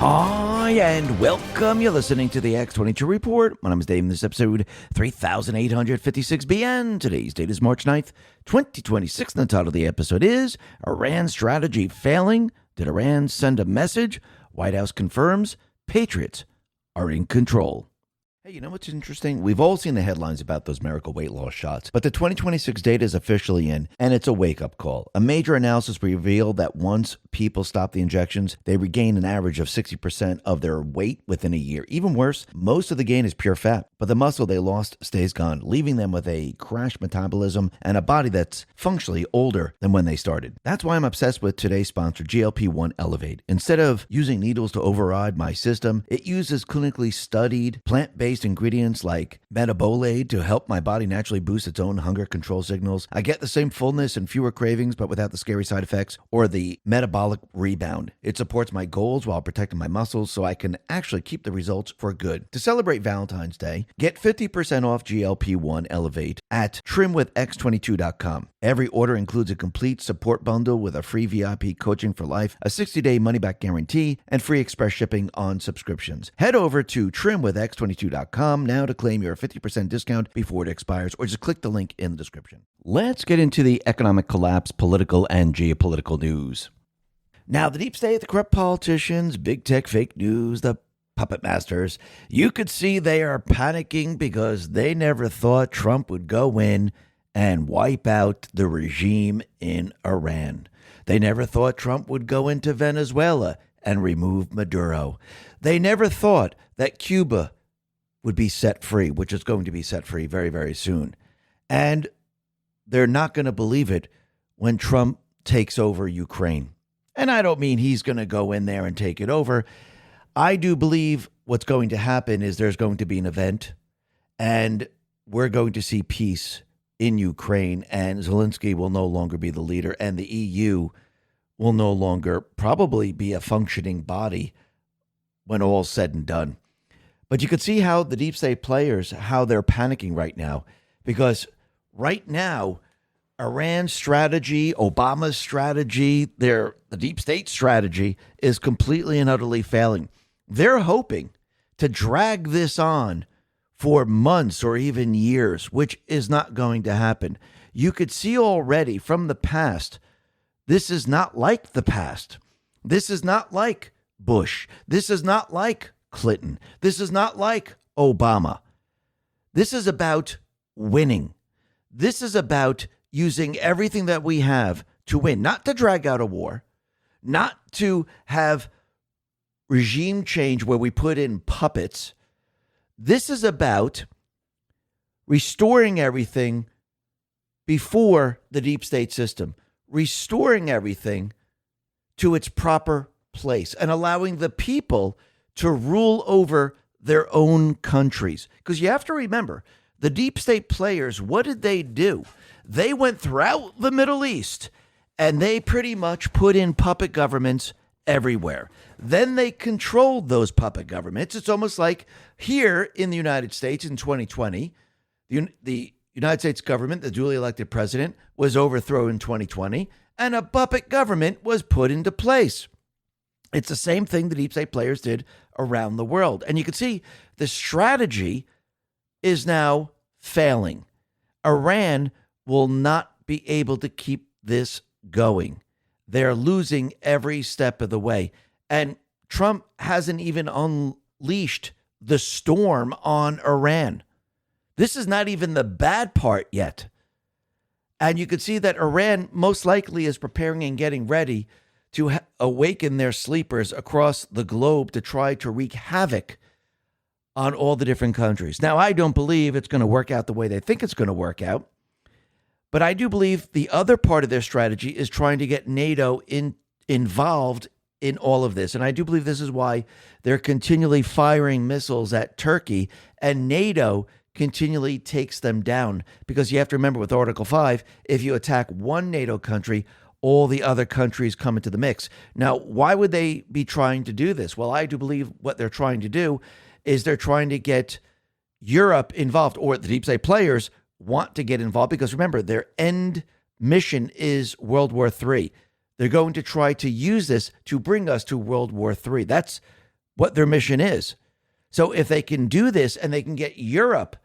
Hi, and welcome. You're listening to the X22 Report. My name is Dave, and this is episode 3856B, and today's date is March 9th, 2026. And the title of the episode is Iran Strategy Failing. Did Iran send a message? White House confirms Patriots are in control. Hey, you know what's interesting? We've all seen the headlines about those miracle weight loss shots, but the 2026 data is officially in, and it's a wake-up call. A major analysis revealed that once people stop the injections, they regain an average of 60% of their weight within a year. Even worse, most of the gain is pure fat, but the muscle they lost stays gone, leaving them with a crashed metabolism and a body that's functionally older than when they started. That's why I'm obsessed with today's sponsor, GLP-1 Elevate. Instead of using needles to override my system, it uses clinically studied plant-based ingredients like metabolate to help my body naturally boost its own hunger control signals. I get the same fullness and fewer cravings, but without the scary side effects or the metabolic rebound. It supports my goals while protecting my muscles so I can actually keep the results for good. To celebrate Valentine's Day, get 50% off GLP-1 Elevate at trimwithx22.com. Every order includes a complete support bundle with a free VIP coaching for life, a 60-day money-back guarantee, and free express shipping on subscriptions. Head over to trimwithx22.com now to claim your 50% discount before it expires, or just click the link in the description. Let's get into the economic collapse, political and geopolitical news. Now, the deep state, the corrupt politicians, big tech, fake news, the puppet masters, you could see they are panicking because they never thought Trump would go in and wipe out the regime in Iran. They never thought Trump would go into Venezuela and remove Maduro. They never thought that Cuba would be set free, which is going to be set free very, very soon. And they're not going to believe it when Trump takes over Ukraine. And I don't mean he's going to go in there and take it over. I do believe what's going to happen is there's going to be an event, and we're going to see peace in Ukraine, and Zelensky will no longer be the leader, and the EU will no longer probably be a functioning body when all's said and done. But you could see how the deep state players, how they're panicking right now, because right now, Iran's strategy, Obama's strategy, the deep state strategy is completely and utterly failing. They're hoping to drag this on for months or even years, which is not going to happen. You could see already from the past, this is not like the past. This is not like Bush. This is not like Clinton. This is not like Obama. This is about winning. This is about using everything that we have to win, not to drag out a war, not to have regime change where we put in puppets. This is about restoring everything before the deep state system, restoring everything to its proper place and allowing the people to rule over their own countries. Because you have to remember, the deep state players, what did they do? They went throughout the Middle East and they pretty much put in puppet governments everywhere. Then they controlled those puppet governments. It's almost like here in the United States in 2020, the United States government, the duly elected president, was overthrown in 2020, and a puppet government was put into place. It's the same thing the deep state players did around the world. And you can see the strategy is now failing. Iran will not be able to keep this going. They're losing every step of the way. And Trump hasn't even unleashed the storm on Iran. This is not even the bad part yet. And you can see that Iran most likely is preparing and getting ready to awaken their sleepers across the globe to try to wreak havoc on all the different countries. Now, I don't believe it's going to work out the way they think it's going to work out, but I do believe the other part of their strategy is trying to get NATO involved in all of this. And I do believe this is why they're continually firing missiles at Turkey, and NATO continually takes them down. Because you have to remember with Article 5, if you attack one NATO country, all the other countries come into the mix. Now, why would they be trying to do this? Well, I do believe what they're trying to do is they're trying to get Europe involved, or the deep state players want to get involved, because remember, their end mission is World War III. They're going to try to use this to bring us to World War III. That's what their mission is. So if they can do this and they can get Europe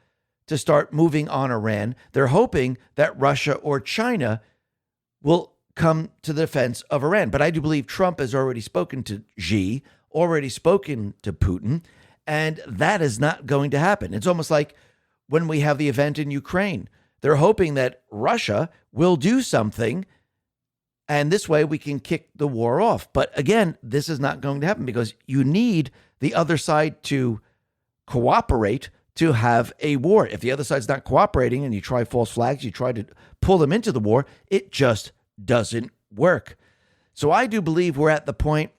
to start moving on Iran, they're hoping that Russia or China will come to the defense of Iran. But I do believe Trump has already spoken to Xi, already spoken to Putin, and that is not going to happen. It's almost like when we have the event in Ukraine. They're hoping that Russia will do something, and this way we can kick the war off. But again, this is not going to happen because you need the other side to cooperate to have a war. If the other side's not cooperating and you try false flags, you try to pull them into the war, it just doesn't work. So I do believe we're at the point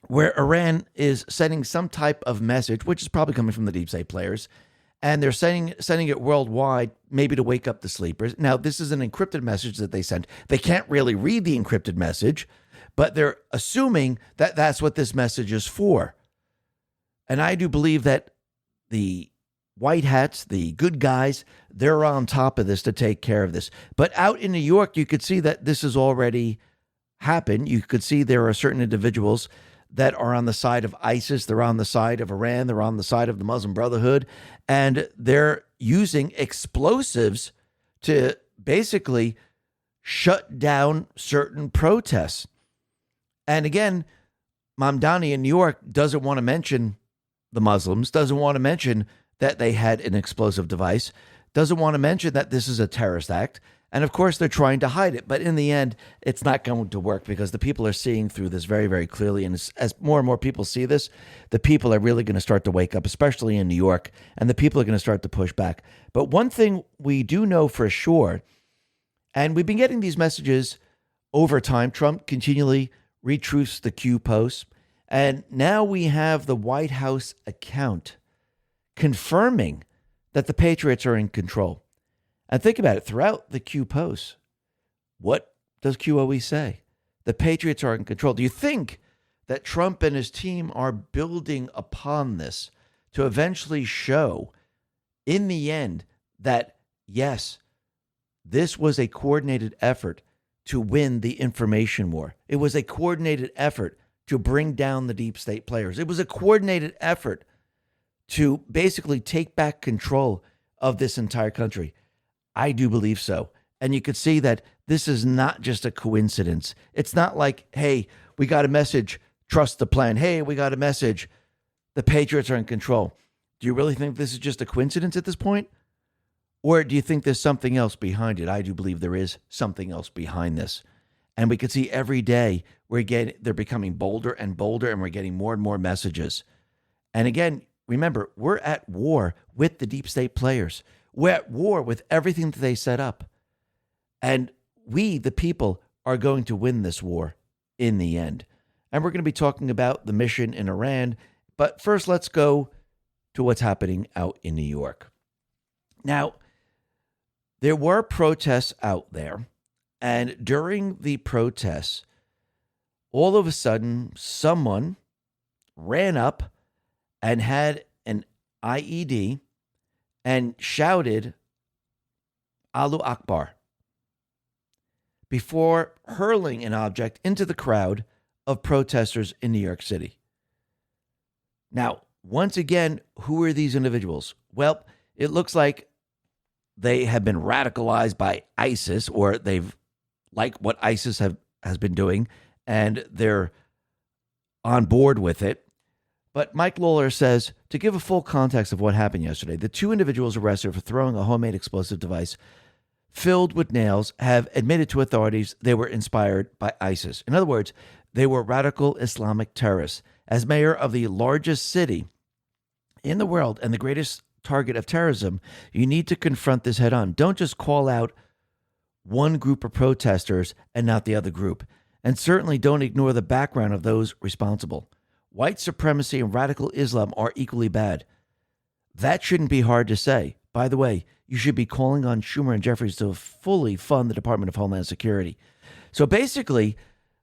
where Iran is sending some type of message, which is probably coming from the deep state players, and they're sending it worldwide, maybe to wake up the sleepers. Now, this is an encrypted message that they sent. They can't really read the encrypted message, but they're assuming that that's what this message is for. And I do believe that the white hats, the good guys, they're on top of this to take care of this. But out in New York, you could see that this has already happened. You could see there are certain individuals that are on the side of ISIS. They're on the side of Iran. They're on the side of the Muslim Brotherhood. And they're using explosives to basically shut down certain protests. And again, Mamdani in New York doesn't want to mention the Muslims, doesn't want to mention that they had an explosive device, doesn't want to mention that this is a terrorist act. And of course, they're trying to hide it. But in the end, it's not going to work because the people are seeing through this very, very clearly. And as more and more people see this, the people are really going to start to wake up, especially in New York. And the people are going to start to push back. But one thing we do know for sure, and we've been getting these messages over time, Trump continually retruths the Q posts. And now we have the White House account confirming that the Patriots are in control. And think about it, throughout the Q posts, what does Q always say? The Patriots are in control. Do you think that Trump and his team are building upon this to eventually show in the end that, yes, this was a coordinated effort to win the information war? It was a coordinated effort to bring down the deep state players. It was a coordinated effort to basically take back control of this entire country. I do believe so. And you could see that this is not just a coincidence. It's not like, hey, we got a message, trust the plan. Hey, we got a message, the Patriots are in control. Do you really think this is just a coincidence at this point? Or do you think there's something else behind it? I do believe there is something else behind this. And we can see every day they're becoming bolder and bolder, and we're getting more and more messages. And again, remember, we're at war with the deep state players. We're at war with everything that they set up. And we, the people, are going to win this war in the end. And we're going to be talking about the mission in Iran. But first, let's go to what's happening out in New York. Now, there were protests out there. And during the protests, all of a sudden, someone ran up and had an IED and shouted Allahu Akbar before hurling an object into the crowd of protesters in New York City. Now, once again, who are these individuals? Well, it looks like they have been radicalized by ISIS, or they've liked what ISIS has been doing, and they're on board with it. But Mike Lawler says, to give a full context of what happened yesterday, the two individuals arrested for throwing a homemade explosive device filled with nails have admitted to authorities they were inspired by ISIS. In other words, they were radical Islamic terrorists. As mayor of the largest city in the world and the greatest target of terrorism, you need to confront this head on. Don't just call out one group of protesters and not the other group. And certainly don't ignore the background of those responsible. White supremacy and radical Islam are equally bad. That shouldn't be hard to say. By the way, you should be calling on Schumer and Jeffries to fully fund the Department of Homeland Security. So basically,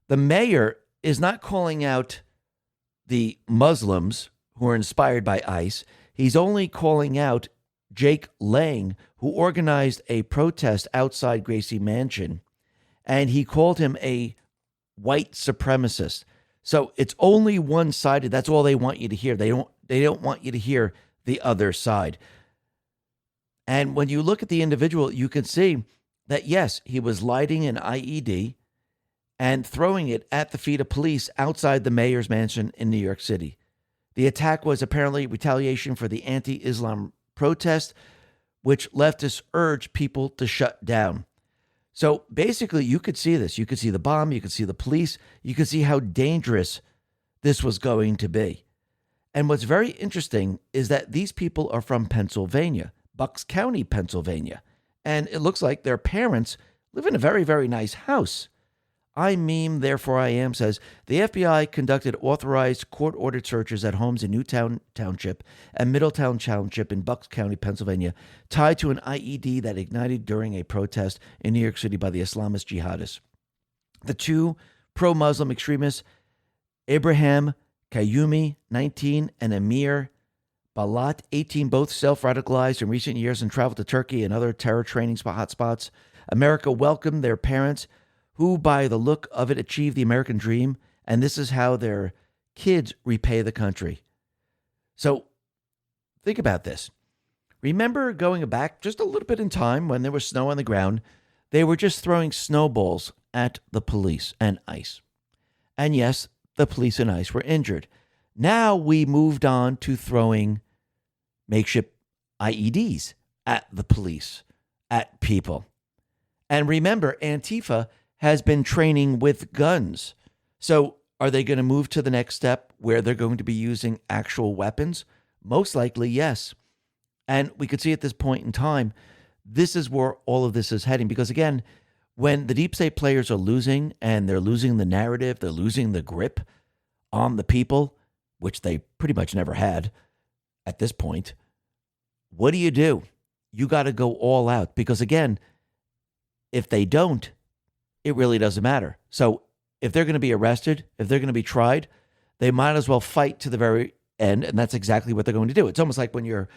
the mayor is not calling out the Muslims who are inspired by ICE. He's only calling out Jake Lang, who organized a protest outside Gracie Mansion, and he called him a white supremacist. So it's only one-sided. That's all they want you to hear. They don't want you to hear the other side. And when you look at the individual, you can see that, yes, he was lighting an IED and throwing it at the feet of police outside the mayor's mansion in New York City. The attack was apparently retaliation for the anti-Islam protest, which leftists urged people to shut down. So basically, you could see this. You could see the bomb. You could see the police. You could see how dangerous this was going to be. And what's very interesting is that these people are from Pennsylvania, Bucks County, Pennsylvania. And it looks like their parents live in a very, very nice house. I meme, therefore I am, says, the FBI conducted authorized court-ordered searches at homes in Newtown Township and Middletown Township in Bucks County, Pennsylvania, tied to an IED that ignited during a protest in New York City by the Islamist jihadists. The two pro-Muslim extremists, Abraham Kayumi, 19, and Amir Balat, 18, both self-radicalized in recent years and traveled to Turkey and other terror training hotspots. America welcomed their parents, who, by the look of it, achieved the American dream, and this is how their kids repay the country. So think about this. Remember going back just a little bit in time when there was snow on the ground, they were just throwing snowballs at the police and ICE. And yes, the police and ICE were injured. Now we moved on to throwing makeshift IEDs at the police, at people. And remember, Antifa has been training with guns. So are they going to move to the next step where they're going to be using actual weapons? Most likely, yes. And we could see at this point in time, this is where all of this is heading. Because again, when the deep state players are losing and they're losing the narrative, they're losing the grip on the people, which they pretty much never had at this point, what do? You got to go all out. Because again, if they don't, it really doesn't matter. So if they're going to be arrested, if they're going to be tried, they might as well fight to the very end. And that's exactly what they're going to do. It's almost like when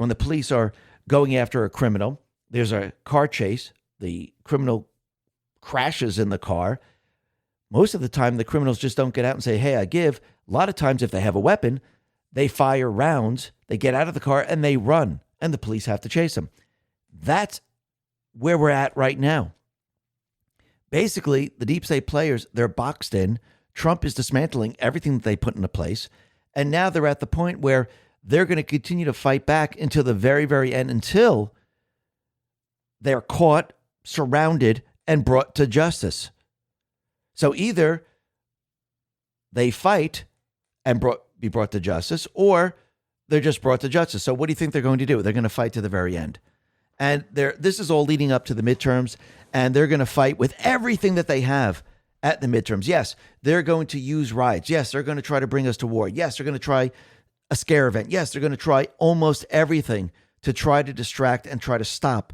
the police are going after a criminal, there's a car chase, the criminal crashes in the car. Most of the time, the criminals just don't get out and say, hey, I give. A lot of times, if they have a weapon, they fire rounds, they get out of the car and they run, and the police have to chase them. That's where we're at right now. Basically, the deep state players, they're boxed in. Trump is dismantling everything that they put into place. And now they're at the point where they're going to continue to fight back until the very, very end, until they're caught, surrounded, and brought to justice. So either they fight and be brought to justice, or they're just brought to justice. So what do you think they're going to do? They're going to fight to the very end. And this is all leading up to the midterms, and they're going to fight with everything that they have at the midterms. Yes, they're going to use riots. Yes, they're going to try to bring us to war. Yes, they're going to try a scare event. Yes, they're going to try almost everything to try to distract and try to stop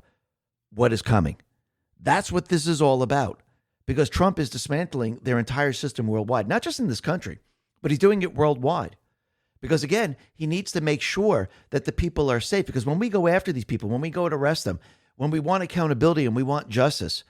what is coming. That's what this is all about, because Trump is dismantling their entire system worldwide, not just in this country, but he's doing it worldwide. Because again, he needs to make sure that the people are safe. Because when we go after these people, when we go to arrest them, when we want accountability and we want justice,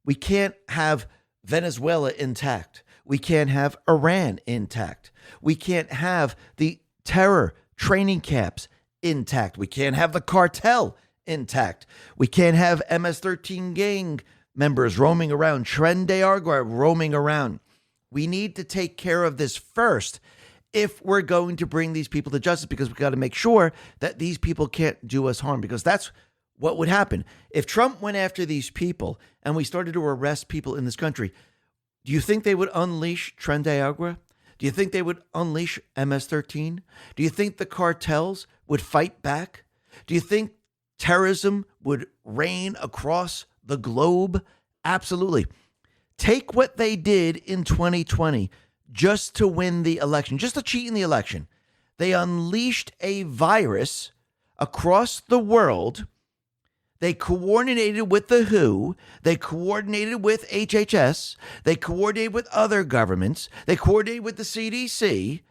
we can't have Venezuela intact. We can't have Iran intact. We can't have the terror training camps intact. We can't have the cartel intact. We can't have MS-13 gang members roaming around, Tren de Argua roaming around. We need to take care of this first if we're going to bring these people to justice, because we've got to make sure that these people can't do us harm, because that's what would happen. If Trump went after these people and we started to arrest people in this country, do you think they would unleash Tren de Argua? Do you think they would unleash MS-13? Do you think the cartels would fight back? Do you think terrorism would reign across the globe? Absolutely. Take what they did in 2020 just to win the election, just to cheat in the election. They unleashed a virus across the world. They coordinated with the WHO. They coordinated with HHS. They coordinated with other governments. They coordinated with the CDC.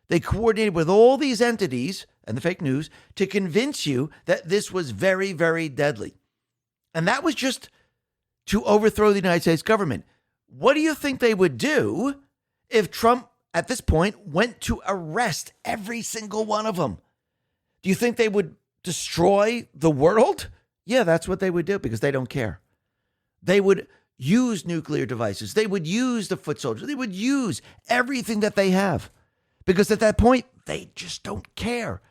They coordinated with all these entities and the fake news to convince you that this was very, very deadly. And that was just to overthrow the United States government. What do you think they would do if Trump at this point went to arrest every single one of them, do you think they would destroy the world? Yeah, that's what they would do because they don't care. They would use nuclear devices. They would use the foot soldiers. They would use everything that they have because at that point, they just don't care.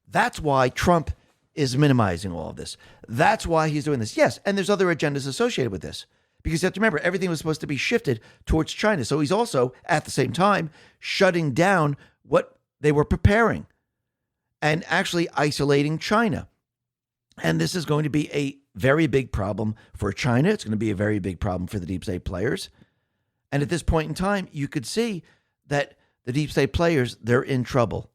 That's why Trump is minimizing all of this. That's why he's doing this. Yes, and there's other agendas associated with this. Because you have to remember, everything was supposed to be shifted towards China. So he's also, at the same time, shutting down what they were preparing and actually isolating China. And this is going to be a very big problem for China. It's going to be a very big problem for the deep state players. And at this point in time, you could see that the deep state players, they're in trouble.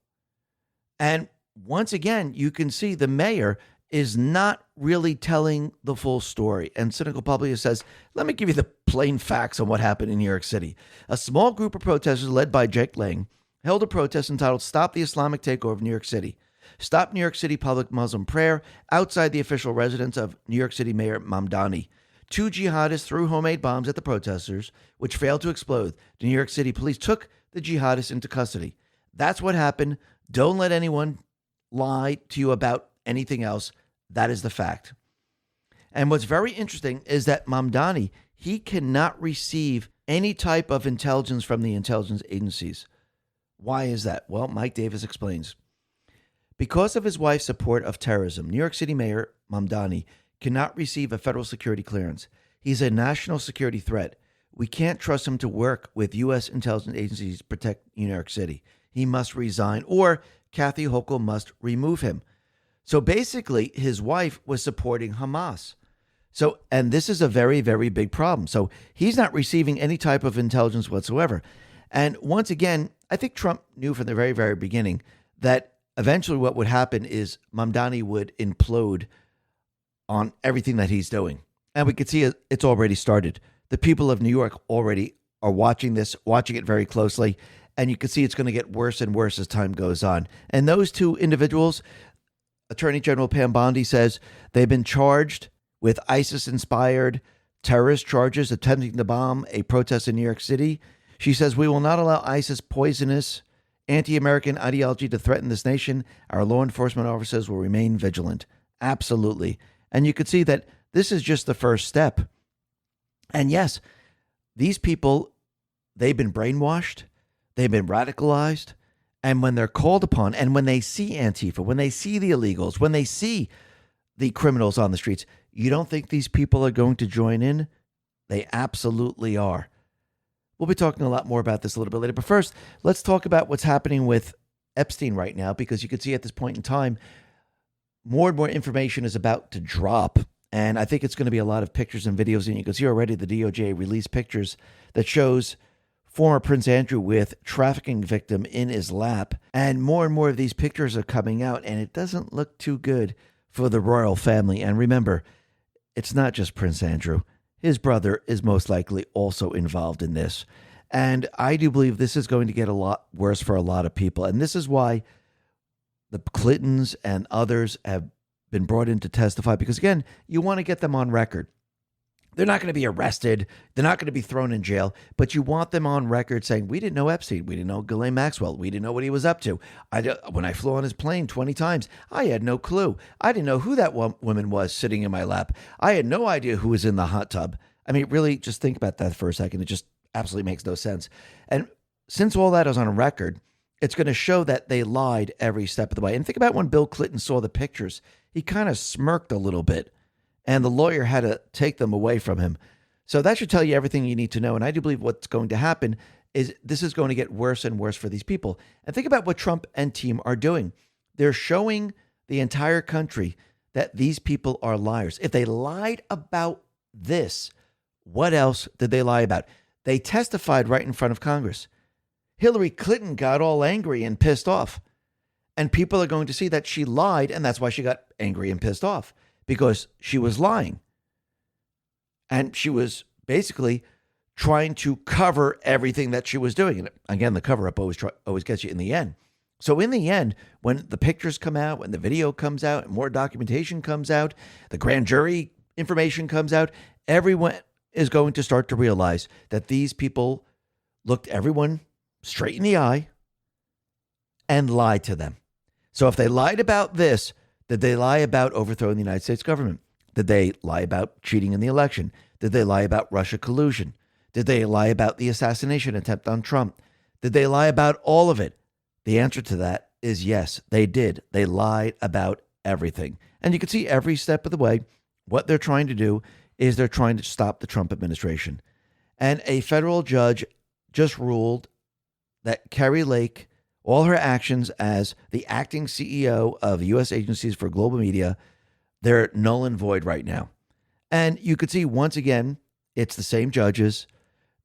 And once again, you can see the mayor is not really telling the full story. And Cynical Public says, let me give you the plain facts on what happened in New York City. A small group of protesters led by Jake Lang held a protest entitled Stop the Islamic Takeover of New York City. Stop New York City public Muslim prayer outside the official residence of New York City Mayor Mamdani. Two jihadists threw homemade bombs at the protesters, which failed to explode. The New York City police took the jihadists into custody. That's what happened. Don't let anyone lie to you about anything else. That is the fact. And what's very interesting is that Mamdani, he cannot receive any type of intelligence from the intelligence agencies. Why is that? Well, Mike Davis explains. Because of his wife's support of terrorism, New York City Mayor Mamdani cannot receive a federal security clearance. He's a national security threat. We can't trust him to work with U.S. intelligence agencies to protect New York City. He must resign, or Kathy Hochul must remove him. So basically, his wife was supporting Hamas. So, and this is a very, very big problem. So he's not receiving any type of intelligence whatsoever. And once again, I think Trump knew from the very, very beginning that eventually what would happen is Mamdani would implode on everything that he's doing. And we could see it's already started. The people of New York already are watching this, watching it very closely. And you can see it's going to get worse and worse as time goes on. And those two individuals, Attorney General Pam Bondi says they've been charged with ISIS-inspired terrorist charges attempting to bomb a protest in New York City. She says, we will not allow ISIS poisonous anti-American ideology to threaten this nation. Our law enforcement officers will remain vigilant. Absolutely. And you could see that this is just the first step. And yes, these people, they've been brainwashed. They've been radicalized. And when they're called upon, and when they see Antifa, when they see the illegals, when they see the criminals on the streets, you don't think these people are going to join in? They absolutely are. We'll be talking a lot more about this a little bit later. But first, let's talk about what's happening with Epstein right now, because you can see at this point in time, more and more information is about to drop. And I think it's going to be a lot of pictures and videos. And you can see already the DOJ released pictures that shows former Prince Andrew with trafficking victim in his lap. And more of these pictures are coming out, and it doesn't look too good for the royal family. And remember, it's not just Prince Andrew. His brother is most likely also involved in this. And I do believe this is going to get a lot worse for a lot of people. And this is why the Clintons and others have been brought in to testify, because again, you want to get them on record. They're not going to be arrested. They're not going to be thrown in jail, but you want them on record saying, we didn't know Epstein. We didn't know Ghislaine Maxwell. We didn't know what he was up to. When I flew on his plane 20 times, I had no clue. I didn't know who that woman was sitting in my lap. I had no idea who was in the hot tub. I mean, really, just think about that for a second. It just absolutely makes no sense. And since all that is on record, it's going to show that they lied every step of the way. And think about when Bill Clinton saw the pictures. He kind of smirked a little bit, and the lawyer had to take them away from him. So that should tell you everything you need to know. And I do believe what's going to happen is this is going to get worse and worse for these people. And think about what Trump and team are doing. They're showing the entire country that these people are liars. If they lied about this, what else did they lie about? They testified right in front of Congress. Hillary Clinton got all angry and pissed off. And people are going to see that she lied, and that's why she got angry and pissed off, because she was lying. And she was basically trying to cover everything that she was doing. And again, the cover-up always gets you in the end. So in the end, when the pictures come out, when the video comes out, and more documentation comes out, the grand jury information comes out, everyone is going to start to realize that these people looked everyone straight in the eye and lie to them. So if they lied about this, did they lie about overthrowing the United States government? Did they lie about cheating in the election? Did they lie about Russia collusion? Did they lie about the assassination attempt on Trump? Did they lie about all of it? The answer to that is yes, they did. They lied about everything. And you can see every step of the way, what they're trying to do is they're trying to stop the Trump administration. And a federal judge just ruled that Carrie Lake, all her actions as the acting CEO of the U.S. Agencies for Global Media, they're null and void right now. And you could see once again, it's the same judges.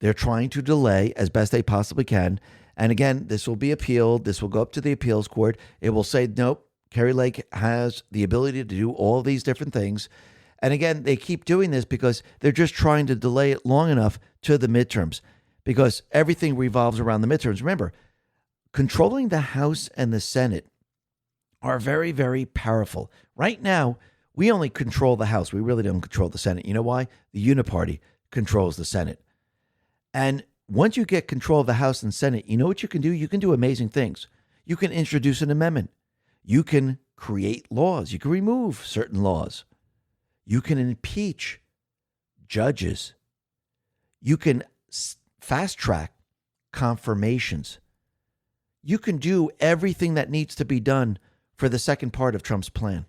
They're trying to delay as best they possibly can. And again, this will be appealed. This will go up to the appeals court. It will say, nope, Carrie Lake has the ability to do all these different things. And again, they keep doing this because they're just trying to delay it long enough to the midterms, because everything revolves around the midterms. Remember, controlling the House and the Senate are very, very powerful. Right now, we only control the House. We really don't control the Senate. You know why? The Uniparty controls the Senate. And once you get control of the House and Senate, you know what you can do? You can do amazing things. You can introduce an amendment. You can create laws. You can remove certain laws. You can impeach judges. You can fast track confirmations. You can do everything that needs to be done for the second part of Trump's plan.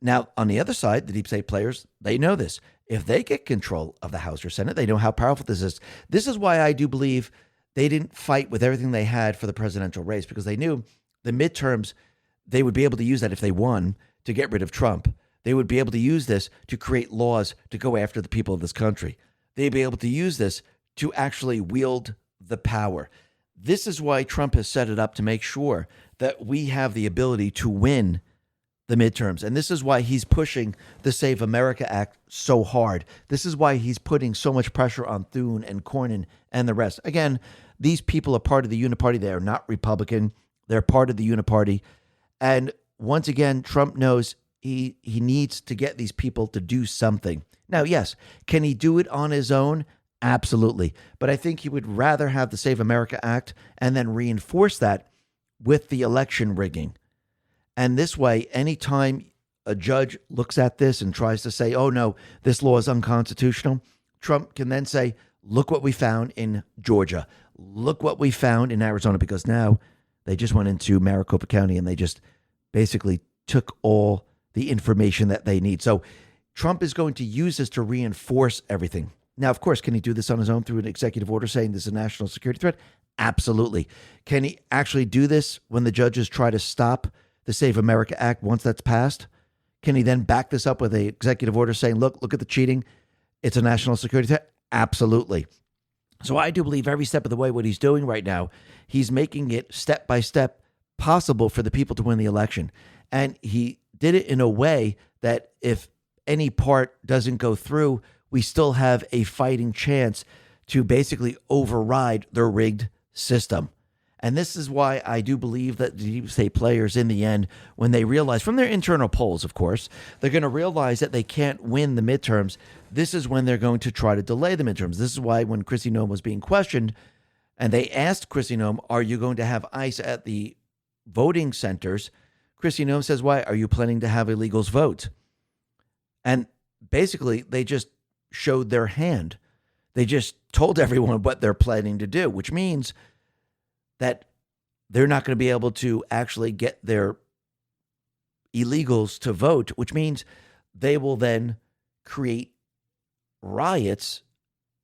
Now, on the other side, the deep state players, they know this. If they get control of the House or Senate, they know how powerful this is. This is why I do believe they didn't fight with everything they had for the presidential race, because they knew the midterms, they would be able to use that if they won to get rid of Trump. They would be able to use this to create laws to go after the people of this country. They'd be able to use this to actually wield the power. This is why Trump has set it up to make sure that we have the ability to win the midterms. And this is why he's pushing the Save America Act so hard. This is why he's putting so much pressure on Thune and Cornyn and the rest. Again, these people are part of the Uniparty. They are not Republican. They're part of the Uniparty. And once again, Trump knows he needs to get these people to do something. Now, yes, can he do it on his own? Absolutely. But I think he would rather have the Save America Act and then reinforce that with the election rigging. And this way, anytime a judge looks at this and tries to say, oh, no, this law is unconstitutional, Trump can then say, look what we found in Georgia. Look what we found in Arizona, because now they just went into Maricopa County and they just basically took all the information that they need. So Trump is going to use this to reinforce everything. Now, of course, can he do this on his own through an executive order saying this is a national security threat? Absolutely. Can he actually do this when the judges try to stop the Save America Act once that's passed? Can he then back this up with an executive order saying, look at the cheating. It's a national security threat? Absolutely. So I do believe every step of the way what he's doing right now, he's making it step by step possible for the people to win the election. And he did it in a way that if any part doesn't go through, we still have a fighting chance to basically override the rigged system. And this is why I do believe that the deep state players in the end, when they realize from their internal polls, of course, they're going to realize that they can't win the midterms. This is when they're going to try to delay the midterms. This is why when Kristi Noem was being questioned and they asked Kristi Noem, are you going to have ICE at the voting centers? Kristi Noem says, why? Are you planning to have illegals vote? And basically, they just showed their hand. They just told everyone what they're planning to do, which means that they're not going to be able to actually get their illegals to vote, which means they will then create riots,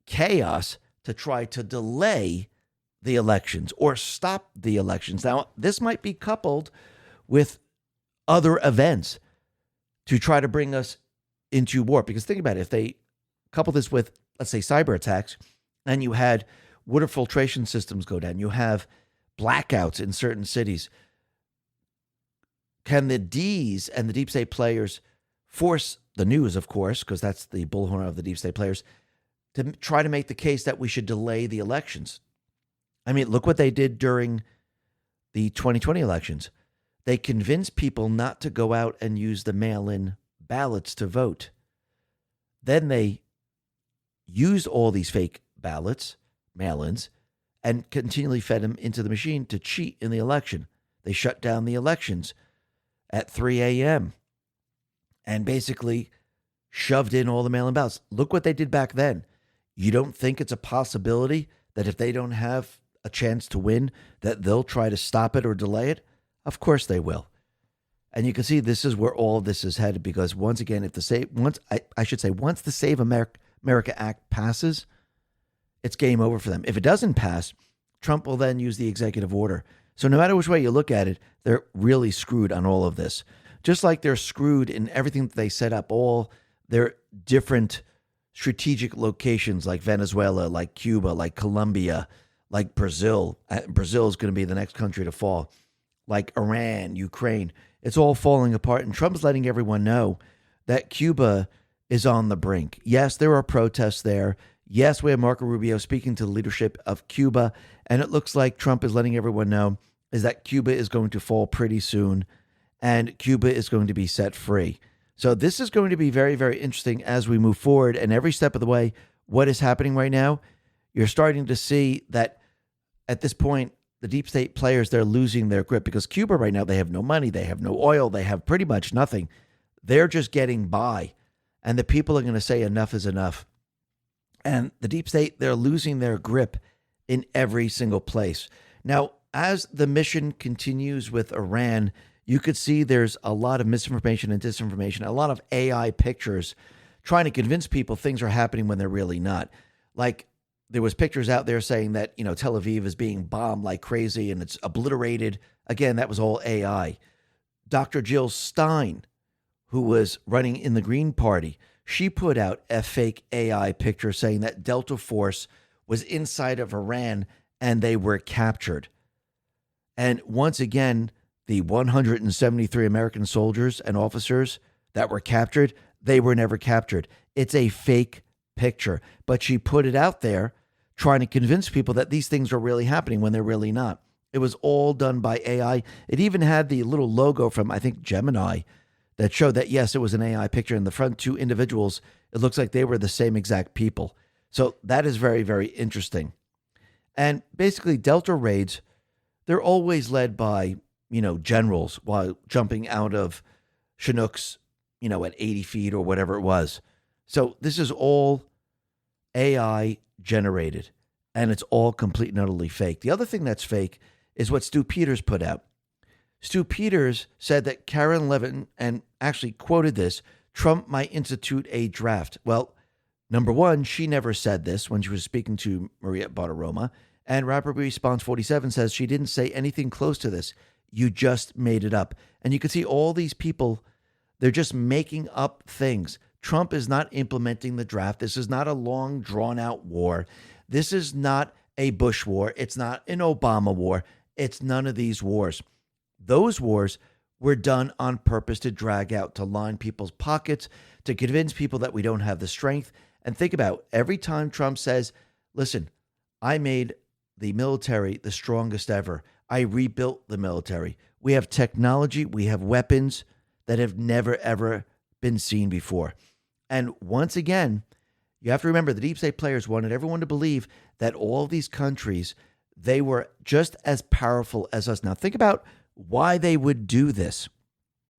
chaos to try to delay the elections or stop the elections. Now, this might be coupled with other events to try to bring us into war. Because think about it, if they couple this with, let's say, cyber attacks, and you had water filtration systems go down, you have blackouts in certain cities, can the Ds and the deep state players force the news, of course, because that's the bullhorn of the deep state players, to try to make the case that we should delay the elections? I mean, look what they did during the 2020 elections. They convinced people not to go out and use the mail-in ballots to vote. Then they used all these fake ballots, mail-ins, and continually fed him into the machine to cheat in the election. They shut down the elections at 3 a.m. and basically shoved in all the mail-in ballots. Look what they did back then. You don't think it's a possibility that if they don't have a chance to win, that they'll try to stop it or delay it? Of course they will. And you can see this is where all of this is headed, because once again, once the Save America Act passes, it's game over for them. If it doesn't pass, Trump will then use the executive order. So no matter which way you look at it, they're really screwed on all of this. Just like they're screwed in everything that they set up, all their different strategic locations like Venezuela, like Cuba, like Colombia, like Brazil. Brazil is going to be the next country to fall. Like Iran, Ukraine. It's all falling apart. And Trump's letting everyone know that Cuba is on the brink. Yes, there are protests there. Yes, we have Marco Rubio speaking to the leadership of Cuba. And it looks like Trump is letting everyone know is that Cuba is going to fall pretty soon. And Cuba is going to be set free. So this is going to be very, very interesting as we move forward. And every step of the way, what is happening right now, you're starting to see that at this point, the deep state players, they're losing their grip, because Cuba right now, they have no money, they have no oil, they have pretty much nothing. They're just getting by. And the people are going to say enough is enough. And the deep state, they're losing their grip in every single place. Now, as the mission continues with Iran, you could see there's a lot of misinformation and disinformation, a lot of AI pictures trying to convince people things are happening when they're really not. Like, there was pictures out there saying that, Tel Aviv is being bombed like crazy and it's obliterated. Again, that was all AI. Dr. Jill Stein, who was running in the Green Party, she put out a fake AI picture saying that Delta Force was inside of Iran and they were captured. And once again, the 173 American soldiers and officers that were captured, they were never captured. It's a fake picture, but she put it out there trying to convince people that these things are really happening when they're really not. It was all done by AI. It even had the little logo from, I think, Gemini that showed that, yes, it was an AI picture. And the front two individuals, it looks like they were the same exact people. So that is very, very interesting. And basically, Delta raids, they're always led by, generals while jumping out of Chinooks, at 80 feet or whatever it was. So this is all AI generated, and it's all complete and utterly fake. The other thing that's fake is what Stu Peters put out. Stu Peters said that Karen Levin, and actually quoted this, Trump might institute a draft. Well, number one, she never said this when she was speaking to Maria Bartiromo, and Rapper Response 47 says she didn't say anything close to this. You just made it up. And you can see all these people, they're just making up things. Trump is not implementing the draft. This is not a long, drawn-out war. This is not a Bush war. It's not an Obama war. It's none of these wars. Those wars were done on purpose to drag out, to line people's pockets, to convince people that we don't have the strength. And think about every time Trump says, listen, I made the military the strongest ever. I rebuilt the military. We have technology. We have weapons that have never, ever been seen before. And once again, you have to remember the deep state players wanted everyone to believe that all of these countries, they were just as powerful as us. Now, think about why they would do this.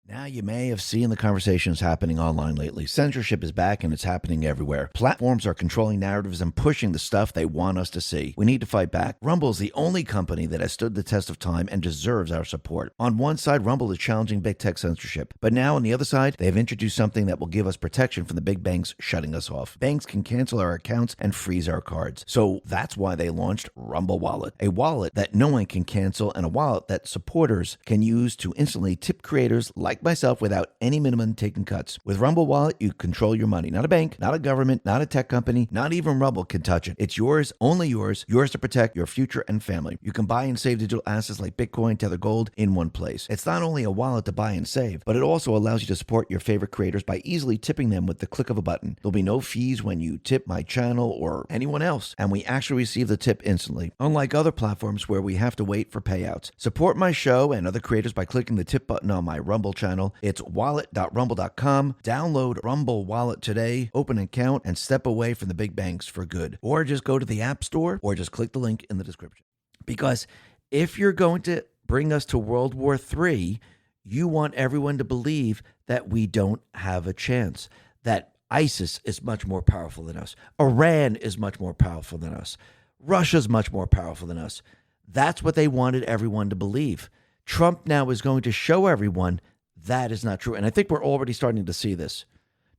Now, you may have seen the conversations happening online lately. Censorship is back and it's happening everywhere. Platforms are controlling narratives and pushing the stuff they want us to see. We need to fight back. Rumble is the only company that has stood the test of time and deserves our support. On one side, Rumble is challenging big tech censorship. But now on the other side, they have introduced something that will give us protection from the big banks shutting us off. Banks can cancel our accounts and freeze our cards. So that's why they launched Rumble Wallet, a wallet that no one can cancel and a wallet that supporters can use to instantly tip creators like myself without any minimum taking cuts. With Rumble Wallet, you control your money. Not a bank, not a government, not a tech company, not even Rumble can touch it. It's yours, only yours to protect your future and family. You can buy and save digital assets like Bitcoin, Tether Gold in one place. It's not only a wallet to buy and save, but it also allows you to support your favorite creators by easily tipping them with the click of a button. There'll be no fees when you tip my channel or anyone else, and we actually receive the tip instantly. Unlike other platforms where we have to wait for payouts. Support my show and other creators by clicking the tip button on my Rumble channel channel. It's wallet.rumble.com. Download Rumble Wallet today, open an account, and step away from the big banks for good. Or just go to the App Store or just click the link in the description. Because if you're going to bring us to World War III, you want everyone to believe that we don't have a chance, that ISIS is much more powerful than us. Iran is much more powerful than us. Russia's much more powerful than us. That's what they wanted everyone to believe. Trump now is going to show everyone that is not true. And I think we're already starting to see this.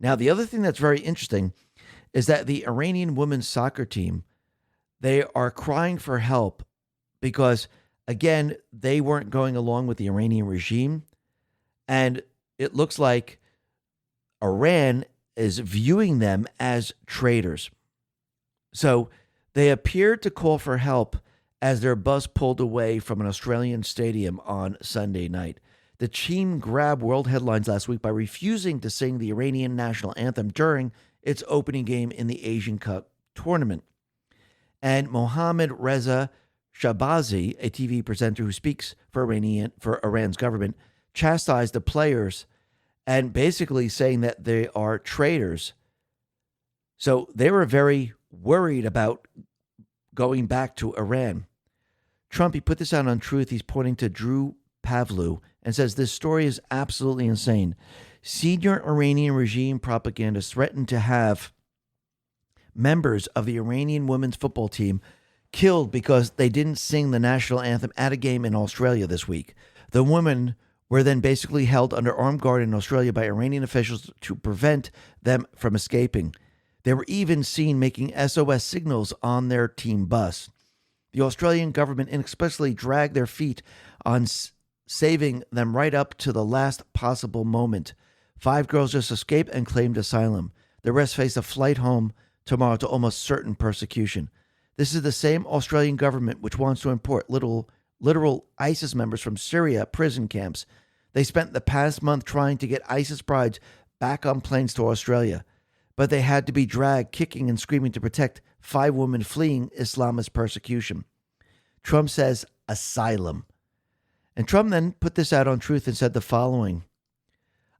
Now, the other thing that's very interesting is that the Iranian women's soccer team, they are crying for help because, again, they weren't going along with the Iranian regime. And it looks like Iran is viewing them as traitors. So they appeared to call for help as their bus pulled away from an Australian stadium on Sunday night. The team grabbed world headlines last week by refusing to sing the Iranian national anthem during its opening game in the Asian Cup tournament. And Mohammad Reza Shahbazi, a TV presenter who speaks for Iran's government, chastised the players and basically saying that they are traitors. So they were very worried about going back to Iran. Trump, he put this out on Truth. He's pointing to Drew Pavlu and says this story is absolutely insane. Senior Iranian regime propagandists threatened to have members of the Iranian women's football team killed because they didn't sing the national anthem at a game in Australia this week. The women were then basically held under armed guard in Australia by Iranian officials to prevent them from escaping. They were even seen making SOS signals on their team bus. The Australian government inexplicably dragged their feet on saving them right up to the last possible moment. 5 girls just escaped and claimed asylum. The rest face a flight home tomorrow to almost certain persecution. This is the same Australian government which wants to import literal ISIS members from Syria prison camps. They spent the past month trying to get ISIS brides back on planes to Australia, but they had to be dragged kicking and screaming to protect 5 women fleeing Islamist persecution. Trump says asylum. And Trump then put this out on Truth and said the following.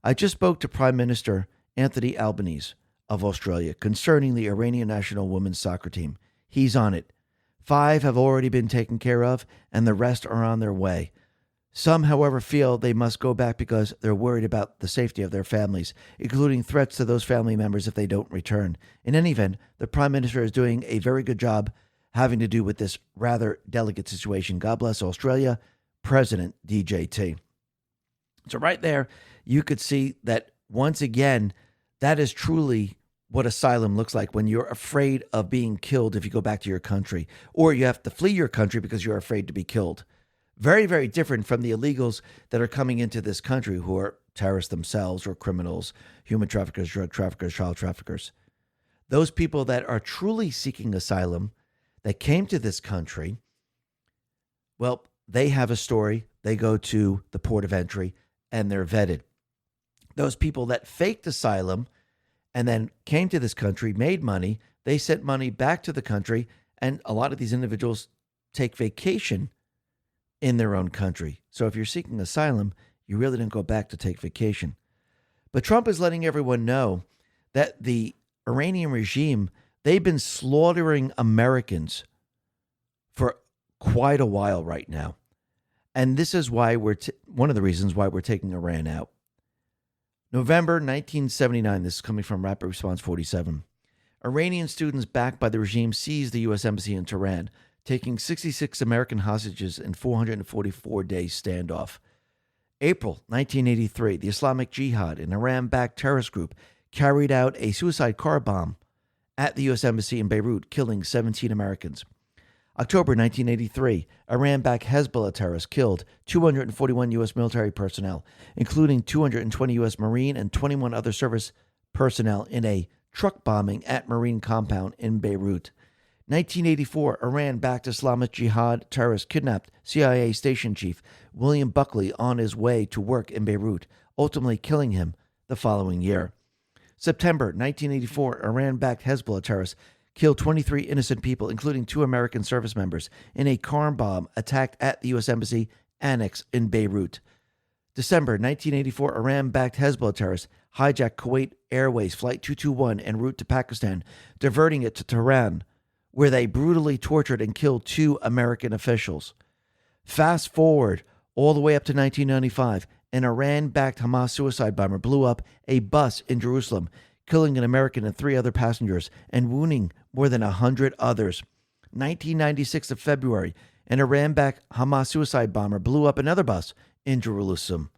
I just spoke to Prime Minister Anthony Albanese of Australia concerning the Iranian national women's soccer team. He's on it. 5 have already been taken care of, and the rest are on their way. Some, however, feel they must go back because they're worried about the safety of their families, including threats to those family members if they don't return. In any event, the Prime Minister is doing a very good job having to do with this rather delicate situation. God bless Australia, President DJT. So right there, you could see that once again, that is truly what asylum looks like when you're afraid of being killed if you go back to your country, or you have to flee your country because you're afraid to be killed. Very, very different from the illegals that are coming into this country who are terrorists themselves or criminals, human traffickers, drug traffickers, child traffickers. Those people that are truly seeking asylum, that came to this country, well, they have a story. They go to the port of entry and they're vetted. Those people that faked asylum and then came to this country, made money, they sent money back to the country, and a lot of these individuals take vacation in their own country. So if you're seeking asylum, you really don't go back to take vacation. But Trump is letting everyone know that the Iranian regime, they've been slaughtering Americans for quite a while right now. And this is why one of the reasons why we're taking Iran out. November 1979, this is coming from Rapid Response 47. Iranian students backed by the regime seized the U.S. Embassy in Tehran, taking 66 American hostages in 444-day standoff. April 1983, the Islamic Jihad, an Iran-backed terrorist group, carried out a suicide car bomb at the U.S. Embassy in Beirut, killing 17 Americans. October 1983, Iran-backed Hezbollah terrorists killed 241 U.S. military personnel, including 220 U.S. Marine and 21 other service personnel in a truck bombing at Marine compound in Beirut. 1984, Iran-backed Islamic Jihad terrorists kidnapped CIA station chief William Buckley on his way to work in Beirut, ultimately killing him the following year. September 1984, Iran-backed Hezbollah terrorists killed 23 innocent people, including 2 American service members, in a car bomb attacked at the U.S. Embassy Annex in Beirut. December 1984, Iran-backed Hezbollah terrorists hijacked Kuwait Airways Flight 221 en route to Pakistan, diverting it to Tehran, where they brutally tortured and killed 2 American officials. Fast forward all the way up to 1995, an Iran-backed Hamas suicide bomber blew up a bus in Jerusalem, killing an American and 3 other passengers and wounding more than 100 others. 1996 of February, an Iran-backed Hamas suicide bomber blew up another bus in Jerusalem.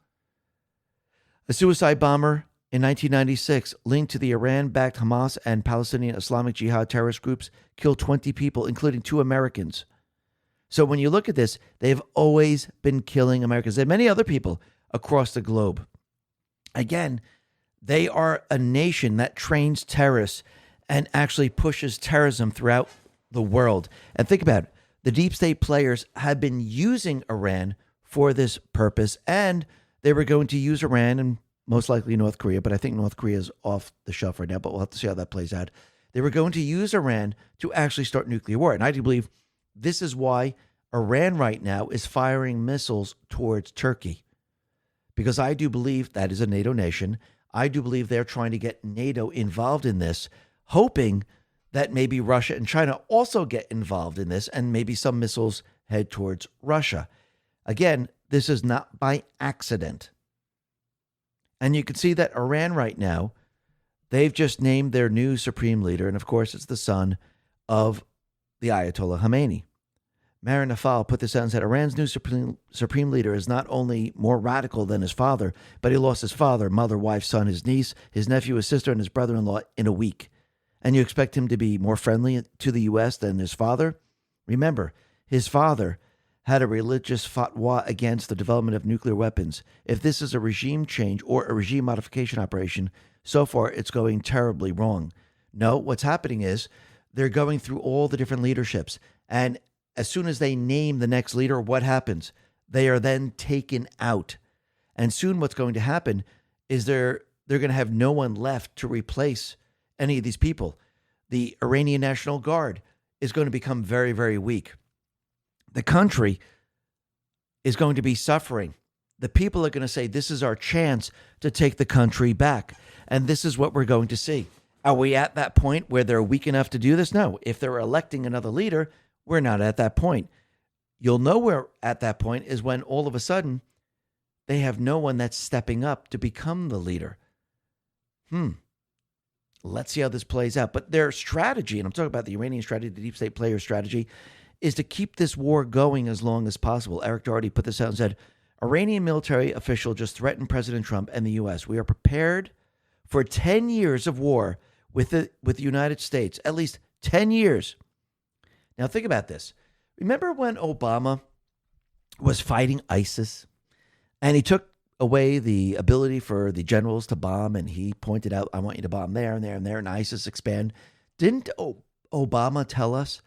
A suicide bomber in 1996 linked to the Iran-backed Hamas and Palestinian Islamic Jihad terrorist groups killed 20 people, including 2 Americans. So when you look at this, they've always been killing Americans and many other people across the globe. Again, they are a nation that trains terrorists and actually pushes terrorism throughout the world. And think about it. The deep state players have been using Iran for this purpose, and they were going to use Iran and most likely North Korea, but I think North Korea is off the shelf right now, but we'll have to see how that plays out. They were going to use Iran to actually start nuclear war. And I do believe this is why Iran right now is firing missiles towards Turkey, because I do believe that is a NATO nation. I do believe they're trying to get NATO involved in this, hoping that maybe Russia and China also get involved in this, and maybe some missiles head towards Russia. Again, this is not by accident. And you can see that Iran right now, they've just named their new supreme leader, and of course it's the son of the Ayatollah Khamenei. Marin Nafal put this out and said, Iran's new supreme leader is not only more radical than his father, but he lost his father, mother, wife, son, his niece, his nephew, his sister, and his brother-in-law in a week. And you expect him to be more friendly to the U.S. than his father? Remember, his father had a religious fatwa against the development of nuclear weapons. If this is a regime change or a regime modification operation, so far it's going terribly wrong. No, what's happening is they're going through all the different leaderships, and as soon as they name the next leader, what happens? They are then taken out. And soon what's going to happen is they're going to have no one left to replace any of these people. The Iranian National Guard is going to become very, very weak. The country is going to be suffering. The people are going to say, this is our chance to take the country back. And this is what we're going to see. Are we at that point where they're weak enough to do this? No. If they're electing another leader, we're not at that point. You'll know we're at that point is when all of a sudden they have no one that's stepping up to become the leader. Let's see how this plays out. But their strategy, and I'm talking about the Iranian strategy, the deep state player strategy, is to keep this war going as long as possible. Eric Doherty put this out and said, Iranian military official just threatened President Trump and the U.S. We are prepared for 10 years of war with the United States, at least 10 years. Now, think about this. Remember when Obama was fighting ISIS and he took away the ability for the generals to bomb, and he pointed out, I want you to bomb there and there and there, and ISIS expand? Didn't Obama tell us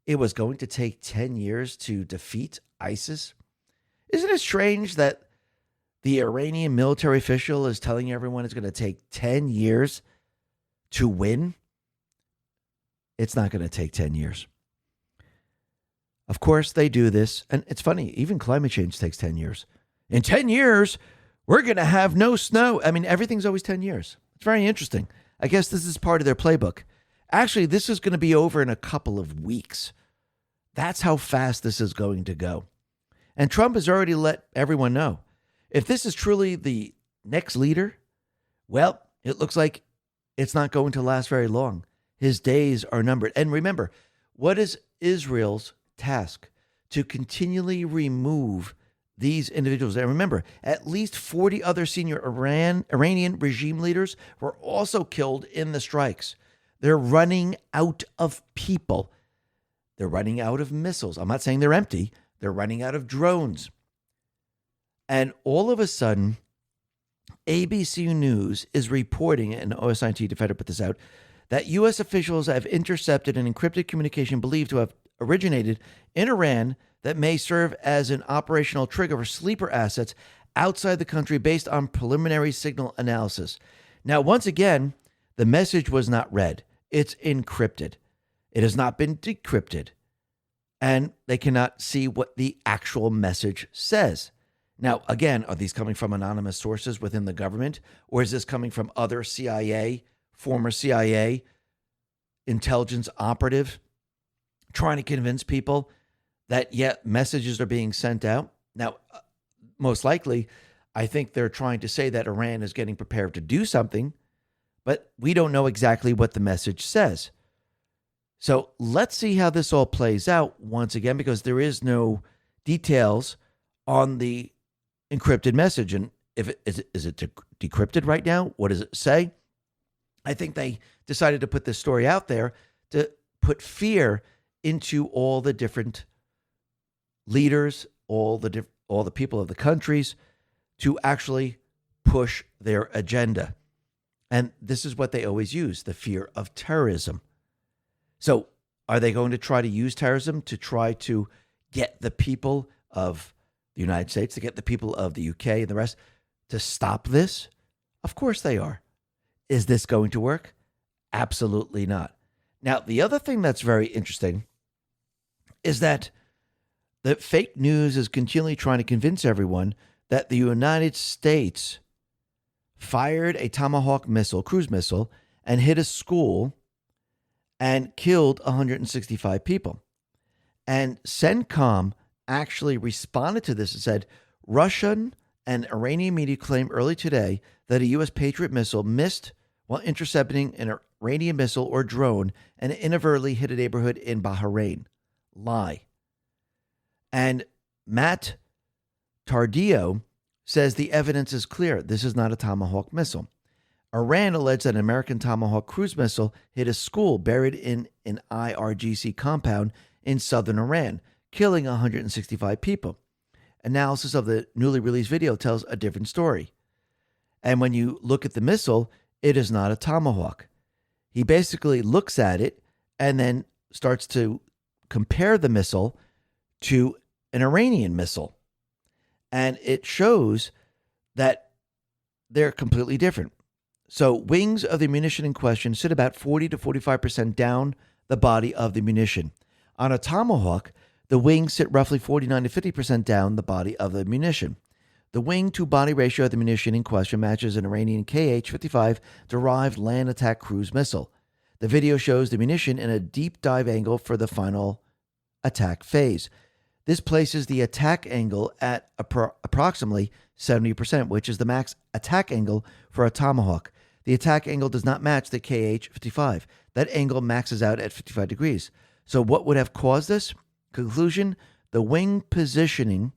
it was going to take 10 years to defeat ISIS? Isn't it strange that the Iranian military official is telling everyone it's going to take 10 years to win? It's not going to take 10 years. Of course, they do this. And it's funny, even climate change takes 10 years. In 10 years, we're going to have no snow. I mean, everything's always 10 years. It's very interesting. I guess this is part of their playbook. Actually, this is going to be over in a couple of weeks. That's how fast this is going to go. And Trump has already let everyone know. If this is truly the next leader, well, it looks like it's not going to last very long. His days are numbered. And remember, what is Israel's task? To continually remove these individuals. And remember, at least 40 other senior Iranian regime leaders were also killed in the strikes. They're running out of people. They're running out of missiles. I'm not saying they're empty. They're running out of drones. And all of a sudden, ABC News is reporting, and OSINT Defender put this out, that U.S. officials have intercepted an encrypted communication believed to have originated in Iran that may serve as an operational trigger for sleeper assets outside the country based on preliminary signal analysis. Now, once again, the message was not read. It's encrypted. It has not been decrypted. And they cannot see what the actual message says. Now, again, are these coming from anonymous sources within the government, or is this coming from other CIA, former CIA intelligence operative trying to convince people that yet messages are being sent out? Now, most likely, I think they're trying to say that Iran is getting prepared to do something, but we don't know exactly what the message says. So let's see how this all plays out once again, because there is no details on the encrypted message. And if it is it decrypted right now? What does it say? I think they decided to put this story out there to put fear into all the different leaders, all the people of the countries, to actually push their agenda. And this is what they always use, the fear of terrorism. So are they going to try to use terrorism to try to get the people of the United States, to get the people of the UK and the rest to stop this? Of course they are. Is this going to work? Absolutely not. Now, the other thing that's very interesting is that the fake news is continually trying to convince everyone that the United States fired a Tomahawk missile, cruise missile, and hit a school and killed 165 people. And CENTCOM actually responded to this and said, Russian and Iranian media claimed early today that a U.S. Patriot missile missed while intercepting an Iranian missile or drone and inadvertently hit a neighborhood in Bahrain. Lie. And Matt Tardillo says the evidence is clear. This is not a Tomahawk missile. Iran alleged that an American Tomahawk cruise missile hit a school buried in an IRGC compound in southern Iran, killing 165 people. Analysis of the newly released video tells a different story. And when you look at the missile, it is not a Tomahawk. He basically looks at it and then starts to compare the missile to an Iranian missile. And it shows that they're completely different. So wings of the munition in question sit about 40 to 45% down the body of the munition. On a Tomahawk, the wings sit roughly 49 to 50% down the body of the munition. The wing-to-body ratio of the munition in question matches an Iranian Kh-55 derived land attack cruise missile. The video shows the munition in a deep dive angle for the final attack phase. This places the attack angle at approximately 70%, which is the max attack angle for a Tomahawk. The attack angle does not match the Kh-55. That angle maxes out at 55 degrees. So what would have caused this? Conclusion, the wing positioning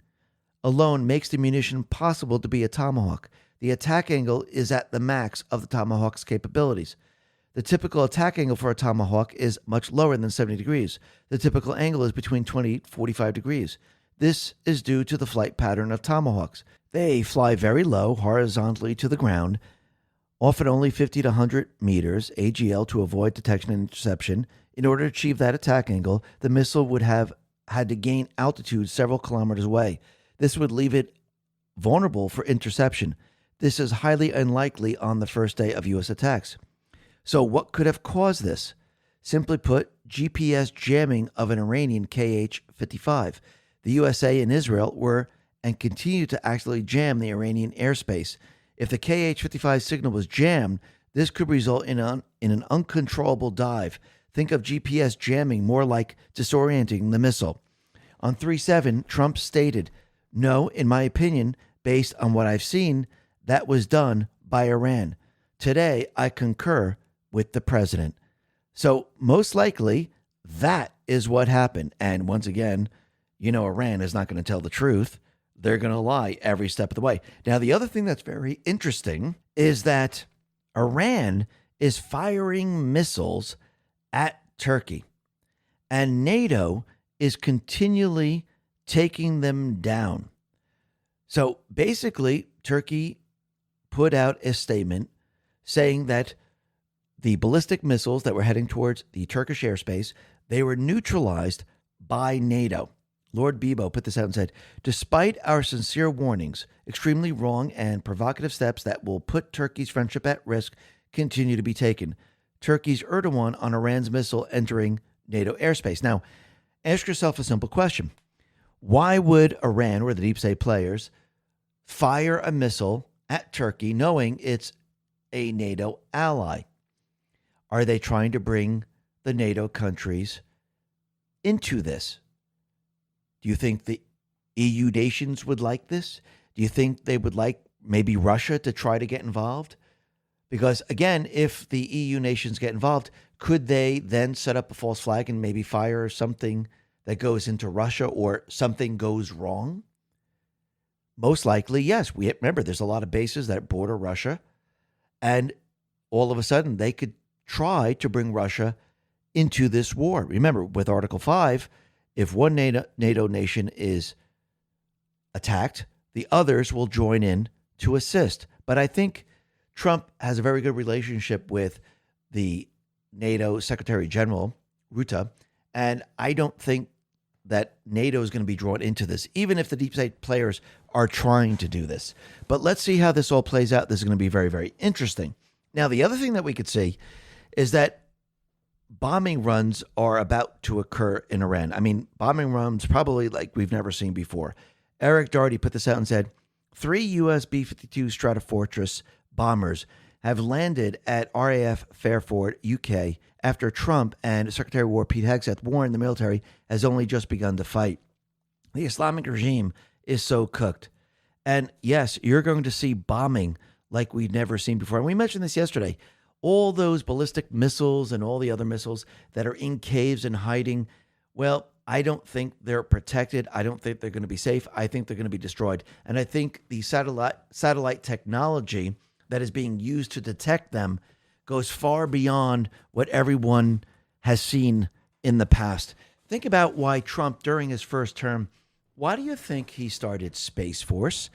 alone makes the munition possible to be a Tomahawk. The attack angle is at the max of the Tomahawk's capabilities. The typical attack angle for a Tomahawk is much lower than 70 degrees. The typical angle is between 20 to 45 degrees. This is due to the flight pattern of Tomahawks. They fly very low, horizontally to the ground, often only 50 to 100 meters AGL to avoid detection and interception. In order to achieve that attack angle, the missile would have had to gain altitude several kilometers away. This would leave it vulnerable for interception. This is highly unlikely on the first day of U.S. attacks. So what could have caused this? Simply put, GPS jamming of an Iranian Kh-55. The USA and Israel were and continue to actually jam the Iranian airspace. If the Kh-55 signal was jammed, this could result in an uncontrollable dive. Think of GPS jamming more like disorienting the missile. On 3/7, Trump stated, "No, in my opinion, based on what I've seen, that was done by Iran. Today, I concur with the president." So most likely, that is what happened. And once again, Iran is not going to tell the truth. They're going to lie every step of the way. Now, the other thing that's very interesting is that Iran is firing missiles at Turkey, and NATO is continually taking them down. So basically, Turkey put out a statement saying that the ballistic missiles that were heading towards the Turkish airspace, they were neutralized by NATO. Lord Bibo put this out and said, "Despite our sincere warnings, extremely wrong and provocative steps that will put Turkey's friendship at risk continue to be taken. Turkey's Erdogan on Iran's missile entering NATO airspace." Now, ask yourself a simple question. Why would Iran or the deep state players fire a missile at Turkey knowing it's a NATO ally? Are they trying to bring the NATO countries into this? Do you think the EU nations would like this? Do you think they would like maybe Russia to try to get involved? Because again, if the EU nations get involved, could they then set up a false flag and maybe fire something that goes into Russia or something goes wrong? Most likely, yes. Remember, there's a lot of bases that border Russia, and all of a sudden they could try to bring Russia into this war. Remember, with Article 5, if one NATO nation is attacked, the others will join in to assist. But I think Trump has a very good relationship with the NATO Secretary General, Rutte, and I don't think that NATO is going to be drawn into this, even if the deep state players are trying to do this. But let's see how this all plays out. This is going to be very, very interesting. Now, the other thing that we could see is that bombing runs are about to occur in Iran. I mean, bombing runs probably like we've never seen before. Eric Doherty put this out and said, 3 U.S. B-52 Stratofortress bombers have landed at RAF Fairford, UK, after Trump and Secretary of War Pete Hegseth warned the military has only just begun to fight. The Islamic regime is so cooked. And yes, you're going to see bombing like we've never seen before. And we mentioned this yesterday. All those ballistic missiles and all the other missiles that are in caves and hiding, well, I don't think they're protected. I don't think they're going to be safe. I think they're going to be destroyed. And I think the satellite technology that is being used to detect them goes far beyond what everyone has seen in the past. Think about why Trump, during his first term, why do you think he started Space Force?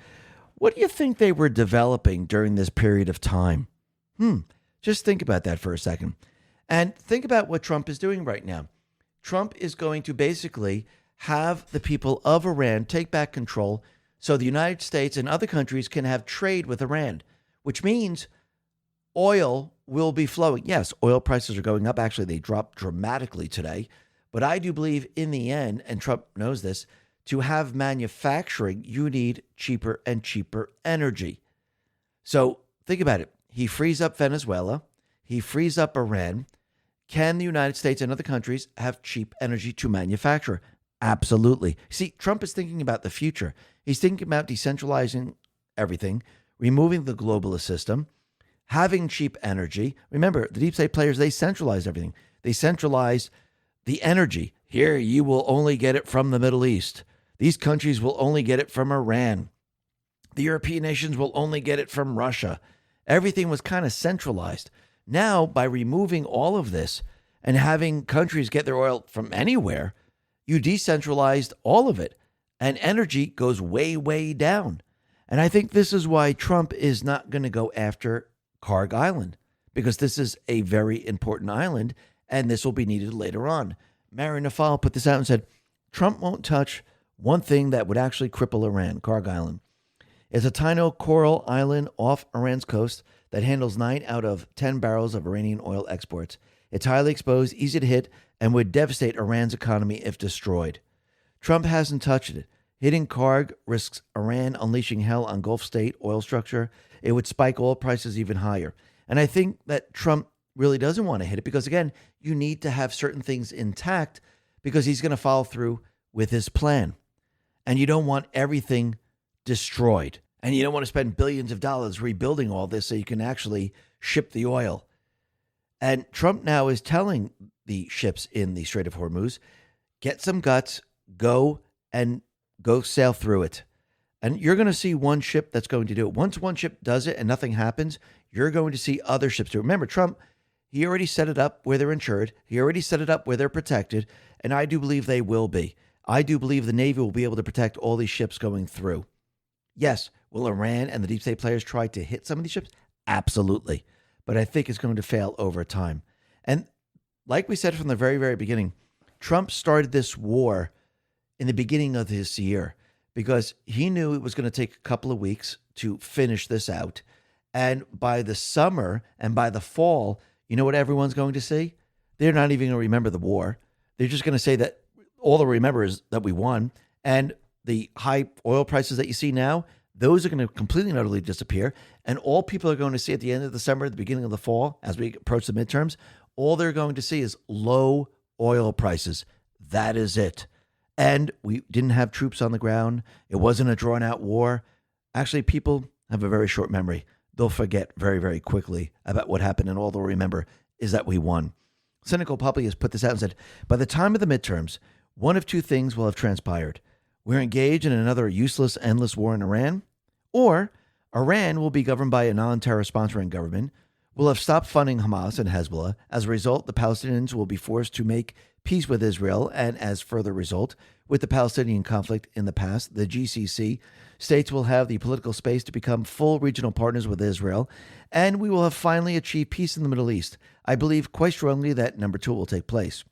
What do you think they were developing during this period of time? Just think about that for a second. And think about what Trump is doing right now. Trump is going to basically have the people of Iran take back control so the United States and other countries can have trade with Iran, which means oil will be flowing. Yes, oil prices are going up. Actually, they dropped dramatically today. But I do believe in the end, and Trump knows this, to have manufacturing, you need cheaper and cheaper energy. So think about it. He frees up Venezuela. He frees up Iran. Can the United States and other countries have cheap energy to manufacture? Absolutely. See, Trump is thinking about the future. He's thinking about decentralizing everything, removing the globalist system, having cheap energy. Remember, the deep state players, they centralized everything. They centralized the energy. Here, you will only get it from the Middle East. These countries will only get it from Iran. The European nations will only get it from Russia. Everything was kind of centralized. Now, by removing all of this and having countries get their oil from anywhere, you decentralized all of it. And energy goes way, way down. And I think this is why Trump is not going to go after Karg Island, because this is a very important island, and this will be needed later on. Mary Nafal put this out and said, Trump won't touch one thing that would actually cripple Iran, Karg Island. It's a tiny coral island off Iran's coast that handles 9 out of 10 barrels of Iranian oil exports. It's highly exposed, easy to hit, and would devastate Iran's economy if destroyed. Trump hasn't touched it. Hitting Karg risks Iran unleashing hell on Gulf state oil structure. It would spike oil prices even higher. And I think that Trump really doesn't want to hit it because, again, you need to have certain things intact because he's going to follow through with his plan. And you don't want everything destroyed. And you don't want to spend billions of dollars rebuilding all this so you can actually ship the oil. And Trump now is telling the ships in the Strait of Hormuz, get some guts, go sail through it. And you're going to see one ship that's going to do it. Once one ship does it and nothing happens, you're going to see other ships do it. Remember, Trump, he already set it up where they're insured. He already set it up where they're protected. And I do believe they will be. I do believe the Navy will be able to protect all these ships going through. Yes, will Iran and the deep state players try to hit some of these ships? Absolutely. But I think it's going to fail over time. And like we said from the very, very beginning, Trump started this war in the beginning of this year because he knew it was going to take a couple of weeks to finish this out. And by the summer and by the fall, you know what everyone's going to see? They're not even going to remember the war. They're just going to say that all they'll remember is that we won. And the high oil prices that you see now, those are going to completely and utterly disappear. And all people are going to see at the end of the summer, the beginning of the fall, as we approach the midterms, all they're going to see is low oil prices. That is it. And we didn't have troops on the ground. It wasn't a drawn out war. Actually, people have a very short memory. They'll forget very, very quickly about what happened. And all they'll remember is that we won. Cynical Puppy has put this out and said, by the time of the midterms, one of two things will have transpired. We're engaged in another useless, endless war in Iran, or Iran will be governed by a non-terror sponsoring government, will have stopped funding Hamas and Hezbollah. As a result, the Palestinians will be forced to make peace with Israel, and as further result, with the Palestinian conflict in the past, the GCC states will have the political space to become full regional partners with Israel, and we will have finally achieved peace in the Middle East. I believe quite strongly that number two will take place.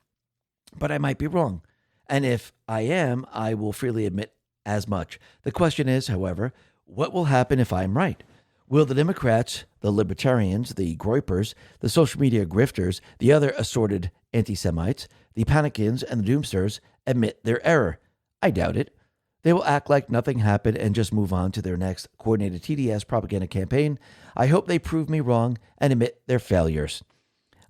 But I might be wrong. And if I am, I will freely admit as much. The question is, however, what will happen if I'm right? Will the Democrats, the Libertarians, the Groypers, the social media grifters, the other assorted anti-Semites, the Panicans, and the Doomsters admit their error? I doubt it. They will act like nothing happened and just move on to their next coordinated TDS propaganda campaign. I hope they prove me wrong and admit their failures.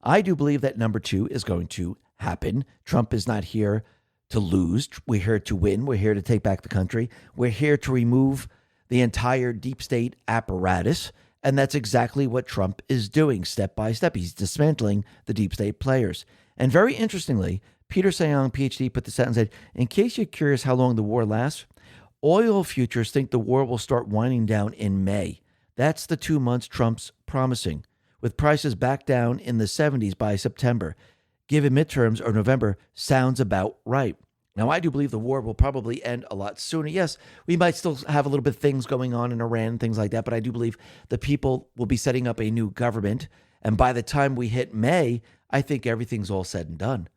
I do believe that number two is going to happen. Trump is not here to lose. We're here to win. We're here to take back the country. We're here to remove the entire deep state apparatus. And that's exactly what Trump is doing step by step. He's dismantling the deep state players. And very interestingly, Peter Sayong, PhD, put this out and said, in case you're curious how long the war lasts, oil futures think the war will start winding down in May. That's the 2 months Trump's promising, with prices back down in the 70s by September. Given midterms or November, sounds about right. Now, I do believe the war will probably end a lot sooner. Yes, we might still have a little bit of things going on in Iran, things like that, but I do believe the people will be setting up a new government. And by the time we hit May, I think everything's all said and done.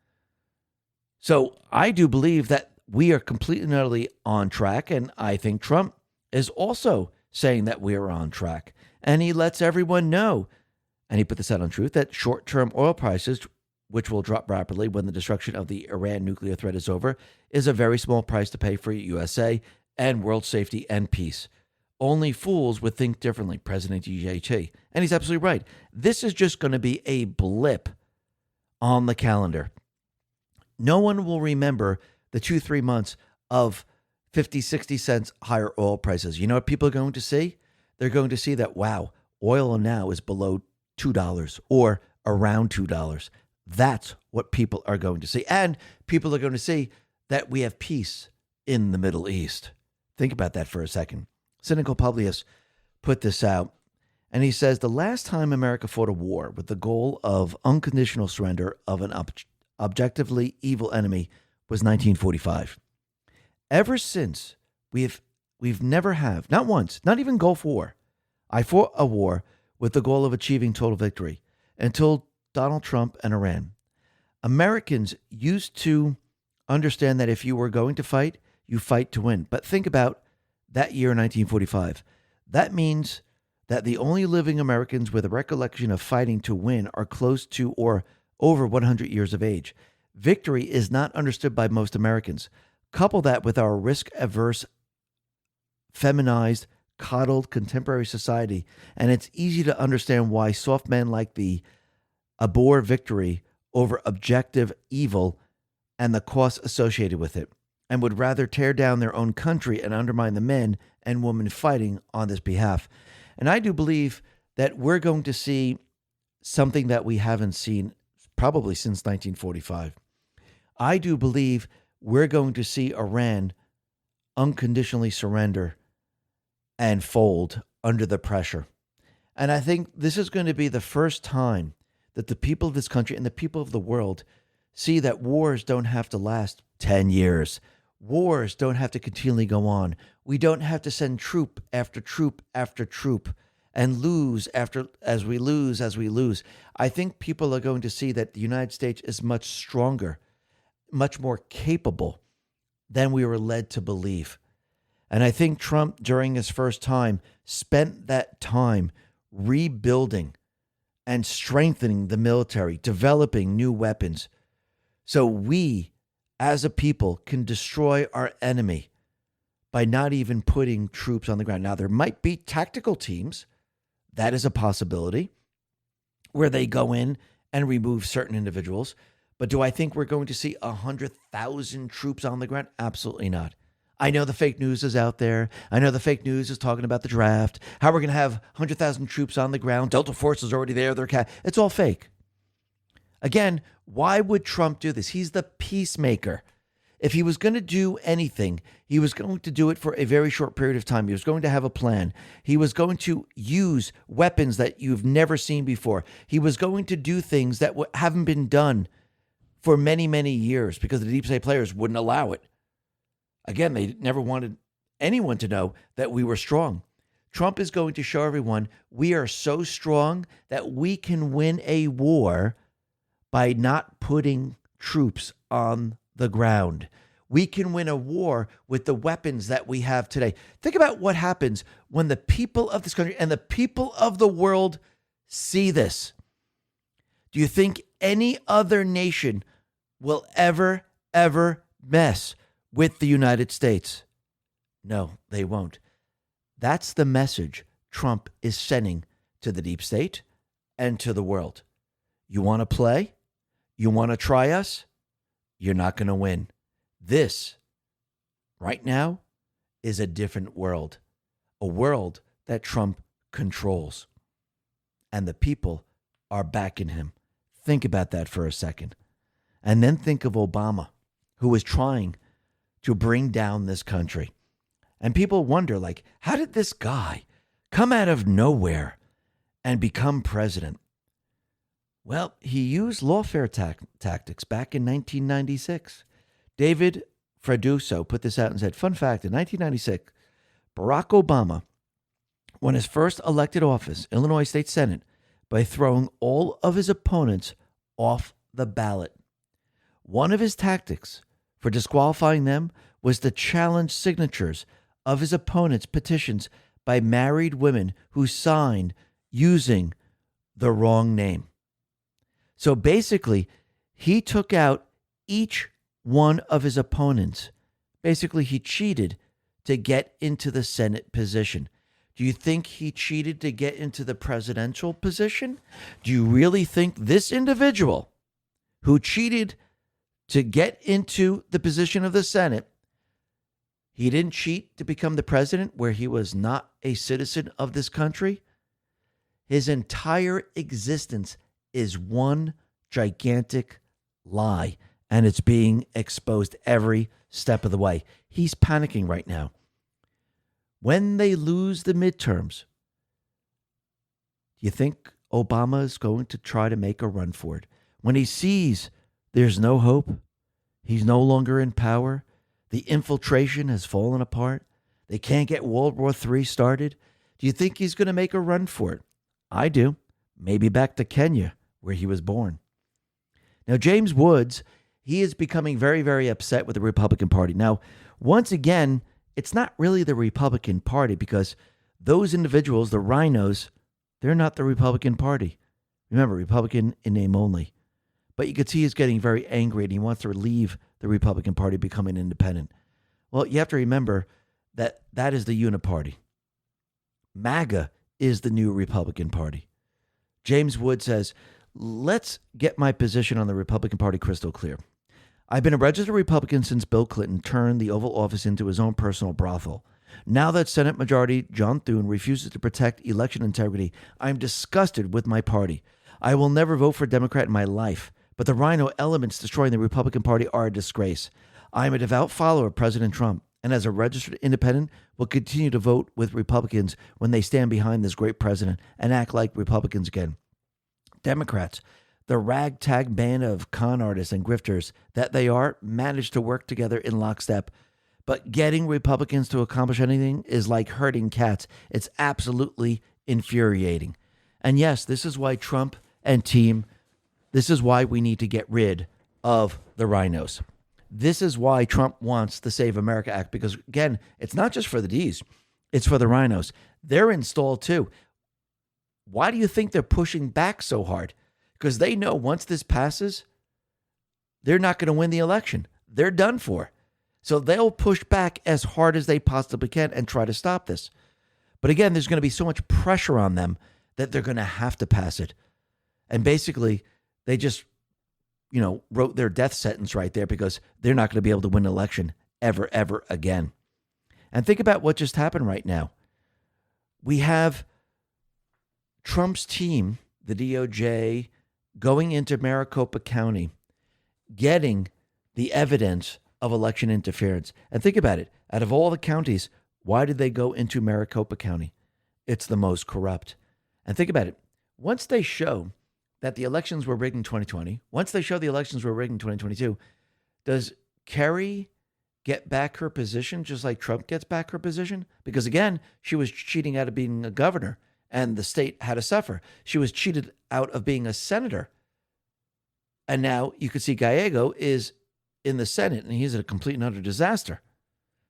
So I do believe that we are completely and utterly on track. And I think Trump is also saying that we are on track. And he lets everyone know, and he put this out on Truth, that short-term oil prices, which will drop rapidly when the destruction of the Iran nuclear threat is over, is a very small price to pay for USA and world safety and peace. Only fools would think differently, President GJT. And he's absolutely right. This is just going to be a blip on the calendar. No one will remember the 2-3 months of 50, 60 cents higher oil prices. You know what people are going to see? They're going to see that, wow, oil now is below $2 or around $2. That's what people are going to see. And people are going to see that we have peace in the Middle East. Think about that for a second. Cynical Publius put this out, and he says, the last time America fought a war with the goal of unconditional surrender of an objectively evil enemy was 1945. Ever since, we've never have, not once, not even Gulf War. I fought a war with the goal of achieving total victory until Donald Trump and Iran. Americans used to understand that if you were going to fight, you fight to win. But think about that year, 1945. That means that the only living Americans with a recollection of fighting to win are close to or over 100 years of age. Victory is not understood by most Americans. Couple that with our risk-averse, feminized, coddled contemporary society, and it's easy to understand why soft men like the abhor victory over objective evil and the costs associated with it, and would rather tear down their own country and undermine the men and women fighting on this behalf. And I do believe that we're going to see something that we haven't seen probably since 1945. I do believe we're going to see Iran unconditionally surrender and fold under the pressure. And I think this is going to be the first time that the people of this country and the people of the world see that wars don't have to last 10 years. Wars don't have to continually go on. We don't have to send troop after troop after troop and lose as we lose. I think people are going to see that the United States is much stronger, much more capable than we were led to believe. And I think Trump, during his first time, spent that time rebuilding and strengthening the military, developing new weapons, so we, as a people, can destroy our enemy by not even putting troops on the ground. Now, there might be tactical teams. That is a possibility where they go in and remove certain individuals. But do I think we're going to see 100,000 troops on the ground? Absolutely not. I know the fake news is out there. I know the fake news is talking about the draft, how we're going to have 100,000 troops on the ground. Delta Force is already there. It's all fake. Again, why would Trump do this? He's the peacemaker. If he was going to do anything, he was going to do it for a very short period of time. He was going to have a plan. He was going to use weapons that you've never seen before. He was going to do things that haven't been done for many, many years because the deep state players wouldn't allow it. Again, they never wanted anyone to know that we were strong. Trump is going to show everyone we are so strong that we can win a war by not putting troops on the ground. We can win a war with the weapons that we have today. Think about what happens when the people of this country and the people of the world see this. Do you think any other nation will ever mess with the United States? No, they won't. That's the message Trump is sending to the deep state and to the world. You want to play? You want to try us? You're not going to win. This, right now, is a different world. A world that Trump controls. And the people are backing him. Think about that for a second. And then think of Obama, who was trying to bring down this country. And people wonder, like, how did this guy come out of nowhere and become president? Well, he used lawfare tactics back in 1996. David Freduso put this out and said, fun fact, in 1996, Barack Obama won his first elected office, Illinois State Senate, by throwing all of his opponents off the ballot. One of his tactics for disqualifying them was to challenge signatures of his opponents' petitions by married women who signed using the wrong name. So basically, he took out each one of his opponents. Basically, he cheated to get into the Senate position. Do you think he cheated to get into the presidential position? Do you really think this individual who cheated to get into the position of the Senate, he didn't cheat to become the president where he was not a citizen of this country? His entire existence is one gigantic lie, and it's being exposed every step of the way. He's panicking right now. When they lose the midterms, do you think Obama is going to try to make a run for it? When he sees there's no hope, he's no longer in power, the infiltration has fallen apart, they can't get World War III started, do you think he's going to make a run for it? I do. Maybe back to Kenya, where he was born. Now, James Woods, he is becoming very, very upset with the Republican Party. Now, once again, it's not really the Republican Party because those individuals, the rhinos, they're not the Republican Party. Remember, Republican in name only. But you could see he's getting very angry and he wants to leave the Republican Party, becoming independent. Well, you have to remember that that is the uniparty. MAGA is the new Republican Party. James Wood says, let's get my position on the Republican Party crystal clear. I've been a registered Republican since Bill Clinton turned the Oval Office into his own personal brothel. Now that Senate Majority John Thune refuses to protect election integrity, I'm disgusted with my party. I will never vote for a Democrat in my life, but the rhino elements destroying the Republican Party are a disgrace. I am a devout follower of President Trump, and as a registered independent, will continue to vote with Republicans when they stand behind this great president and act like Republicans again. Democrats, the ragtag band of con artists and grifters that they are, manage to work together in lockstep. But getting Republicans to accomplish anything is like herding cats. It's absolutely infuriating. And yes, this is why Trump and team, this is why we need to get rid of the rhinos. This is why Trump wants the Save America Act, because, again, it's not just for the Ds. It's for the rhinos. They're installed, too. Why do you think they're pushing back so hard? Because they know once this passes, they're not going to win the election. They're done for. So they'll push back as hard as they possibly can and try to stop this. But again, there's going to be so much pressure on them that they're going to have to pass it. And basically, they just, wrote their death sentence right there because they're not going to be able to win an election ever again. And think about what just happened right now. We have Trump's team, the DOJ, going into Maricopa County, getting the evidence of election interference. And think about it. Out of all the counties, why did they go into Maricopa County? It's the most corrupt. And think about it. Once they show that the elections were rigged in 2020, once they show the elections were rigged in 2022, does Kerry get back her position just like Trump gets back her position? Because again, she was cheating out of being a governor and the state had to suffer. She was cheated out of being a senator. And now you can see Gallego is in the Senate and he's a complete and utter disaster.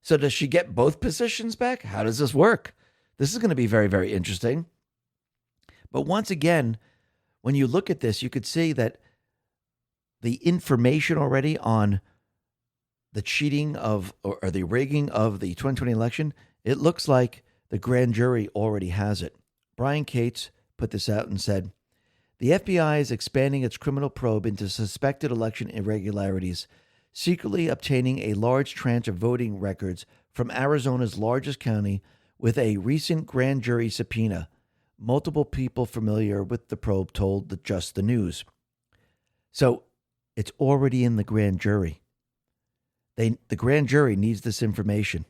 So does she get both positions back? How does this work? This is going to be very, very interesting. But once again, when you look at this, you could see that the information already on the cheating of or the rigging of the 2020 election, it looks like the grand jury already has it. Brian Cates put this out and said, the FBI is expanding its criminal probe into suspected election irregularities, secretly obtaining a large tranche of voting records from Arizona's largest county with a recent grand jury subpoena. Multiple people familiar with the probe told Just the News. So it's already in the grand jury. The grand jury needs this information.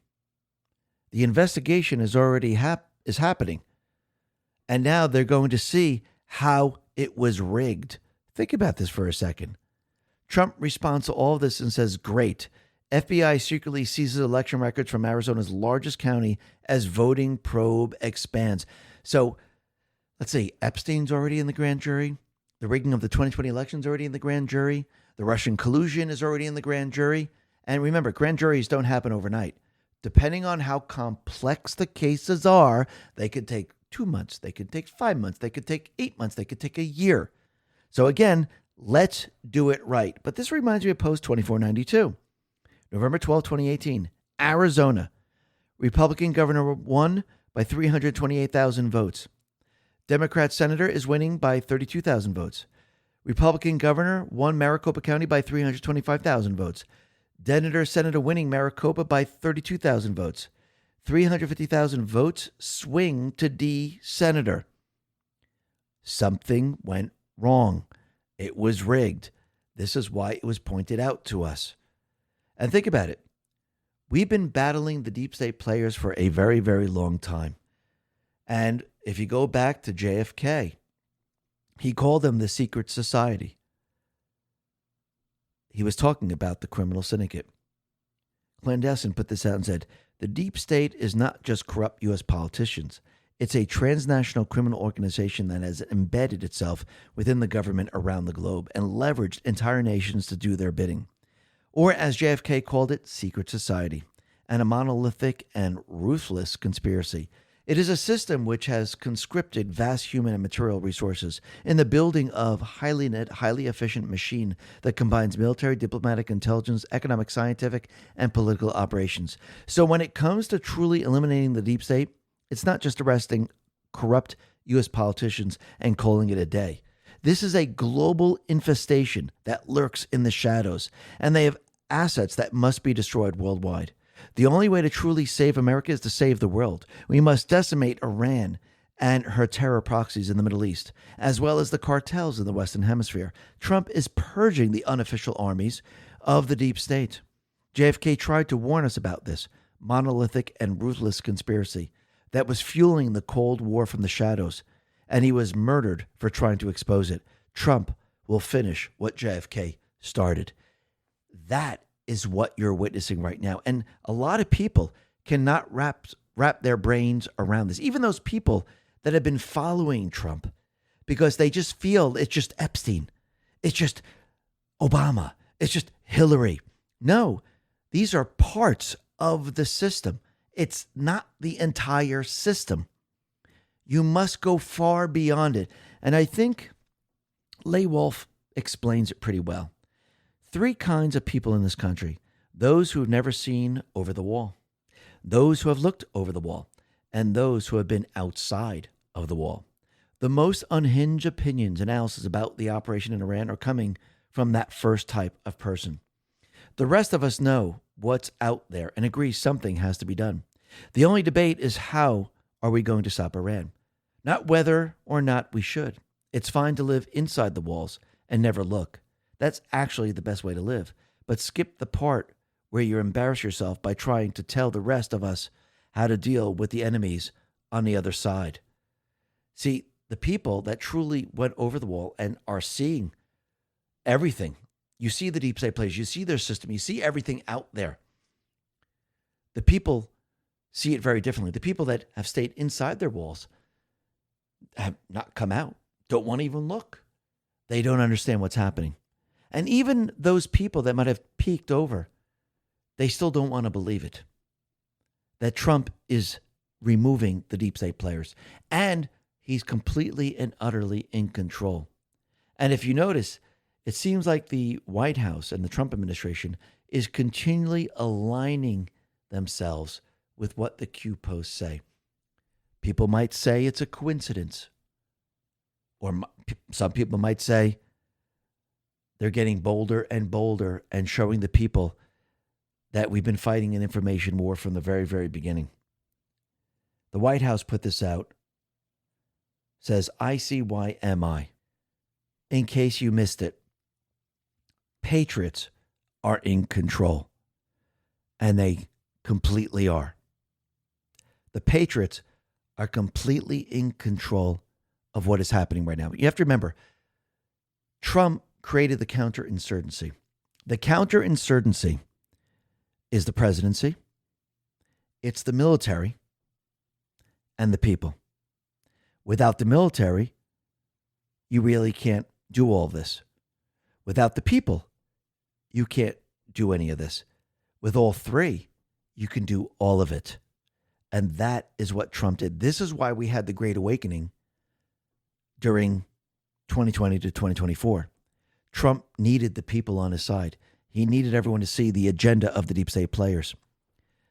The investigation is already happening. And now they're going to see how it was rigged. Think about this for a second. Trump responds to all of this and says, great. FBI secretly seizes election records from Arizona's largest county as voting probe expands. So let's see, Epstein's already in the grand jury. The rigging of the 2020 election's already in the grand jury. The Russian collusion is already in the grand jury. And remember, grand juries don't happen overnight. Depending on how complex the cases are, they could take 2 months, they could take 5 months, they could take 8 months, they could take a year. So again, let's do it right. But this reminds me of Post 2492. November 12, 2018, Arizona. Republican governor won by 328,000 votes. Democrat senator is winning by 32,000 votes. Republican governor won Maricopa County by 325,000 votes. Senator winning Maricopa by 32,000 votes. 350,000 votes swing to D senator. Something went wrong. It was rigged. This is why it was pointed out to us. And think about it. We've been battling the deep state players for a very, very long time. And if you go back to JFK, he called them the secret society. He was talking about the criminal syndicate. Clandestine put this out and said, the deep state is not just corrupt U.S. politicians. It's a transnational criminal organization that has embedded itself within the government around the globe and leveraged entire nations to do their bidding. Or as JFK called it, secret society, and a monolithic and ruthless conspiracy. It is a system which has conscripted vast human and material resources in the building of highly efficient machine that combines military, diplomatic, intelligence, economic, scientific, and political operations. So when it comes to truly eliminating the deep state, it's not just arresting corrupt U.S. politicians and calling it a day. This is a global infestation that lurks in the shadows, and they have assets that must be destroyed worldwide. The only way to truly save America is to save the world. We must decimate Iran and her terror proxies in the Middle East, as well as the cartels in the Western Hemisphere. Trump is purging the unofficial armies of the deep state. JFK tried to warn us about this monolithic and ruthless conspiracy that was fueling the Cold War from the shadows, and he was murdered for trying to expose it. Trump will finish what JFK started. That is what you're witnessing right now. And a lot of people cannot wrap their brains around this. Even those people that have been following Trump, because they just feel it's just Epstein. It's just Obama. It's just Hillary. No, these are parts of the system. It's not the entire system. You must go far beyond it. And I think Leigh Wolf explains it pretty well. 3 kinds of people in this country: those who have never seen over the wall, those who have looked over the wall, and those who have been outside of the wall. The most unhinged opinions and analysis about the operation in Iran are coming from that first type of person. The rest of us know what's out there and agree something has to be done. The only debate is how are we going to stop Iran? Not whether or not we should. It's fine to live inside the walls and never look. That's actually the best way to live. But skip the part where you embarrass yourself by trying to tell the rest of us how to deal with the enemies on the other side. See, the people that truly went over the wall and are seeing everything, you see the deep state players, you see their system, you see everything out there. The people see it very differently. The people that have stayed inside their walls have not come out, don't want to even look. They don't understand what's happening. And even those people that might have peeked over, they still don't want to believe it. That Trump is removing the deep state players. And he's completely and utterly in control. And if you notice, it seems like the White House and the Trump administration is continually aligning themselves with what the Q posts say. People might say it's a coincidence. Or some people might say they're getting bolder and bolder and showing the people that we've been fighting an information war from the very, very beginning. The White House put this out, says ICYMI. In case you missed it, Patriots are in control. And they completely are. The Patriots are completely in control of what is happening right now. You have to remember, Trump created the counterinsurgency. The counterinsurgency is the presidency, it's the military, and the people. Without the military, you really can't do all of this. Without the people, you can't do any of this. With all three, you can do all of it. And that is what Trump did. This is why we had the Great Awakening during 2020 to 2024. Trump needed the people on his side. He needed everyone to see the agenda of the deep state players.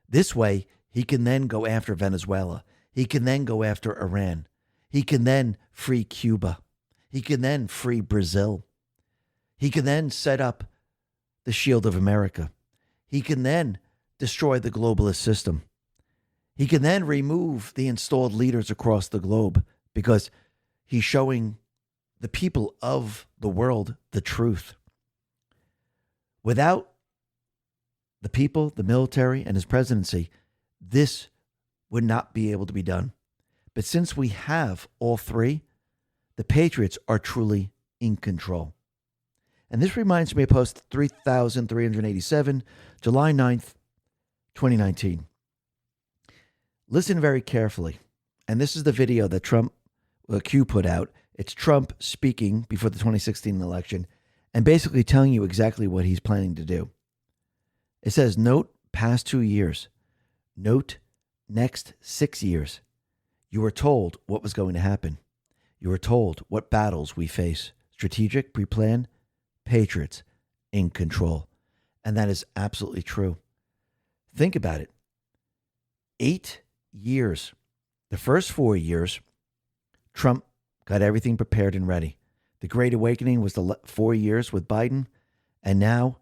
This way, he can then go after Venezuela. He can then go after Iran. He can then free Cuba. He can then free Brazil. He can then set up the Shield of America. He can then destroy the globalist system. He can then remove the installed leaders across the globe because he's showing the people of the world the truth. Without the people, the military, and his presidency, this would not be able to be done. But since we have all three, the Patriots are truly in control. And this reminds me of post 3,387, July 9th, 2019. Listen very carefully. And this is the video that Q put out. It's Trump speaking before the 2016 election and basically telling you exactly what he's planning to do. It says, note past 2 years. Note next 6 years. You were told what was going to happen. You were told what battles we face. Strategic, pre-planned, Patriots in control. And that is absolutely true. Think about it. 8 years. The first 4 years, Trump got everything prepared and ready. The Great Awakening was the 4 years with Biden. And now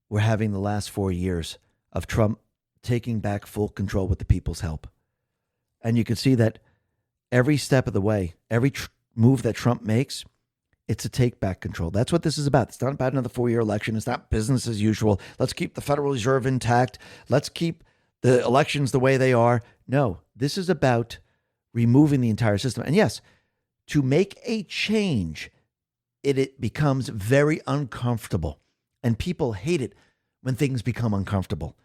we're having the last 4 years of Trump taking back full control with the people's help. And you can see that every step of the way, every move that Trump makes, it's to take back control. That's what this is about. It's not about another 4-year election. It's not business as usual. Let's keep the Federal Reserve intact. Let's keep the elections the way they are. No, this is about removing the entire system. And yes, to make a change, it becomes very uncomfortable. And people hate it when things become uncomfortable.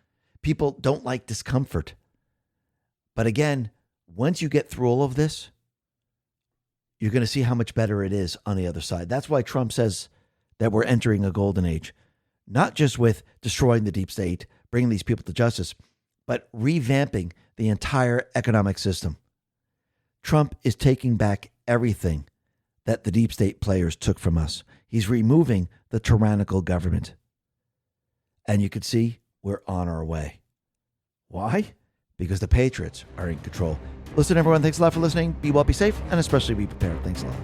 People don't like discomfort. But again, once you get through all of this, you're going to see how much better it is on the other side. That's why Trump says that we're entering a golden age, not just with destroying the deep state, bringing these people to justice, but revamping the entire economic system. Trump is taking back everything that the deep state players took from us. He's removing the tyrannical government. And you could see we're on our way. Why? Because the Patriots are in control. Listen, everyone, thanks a lot for listening. Be well, be safe, and especially be prepared. Thanks a lot.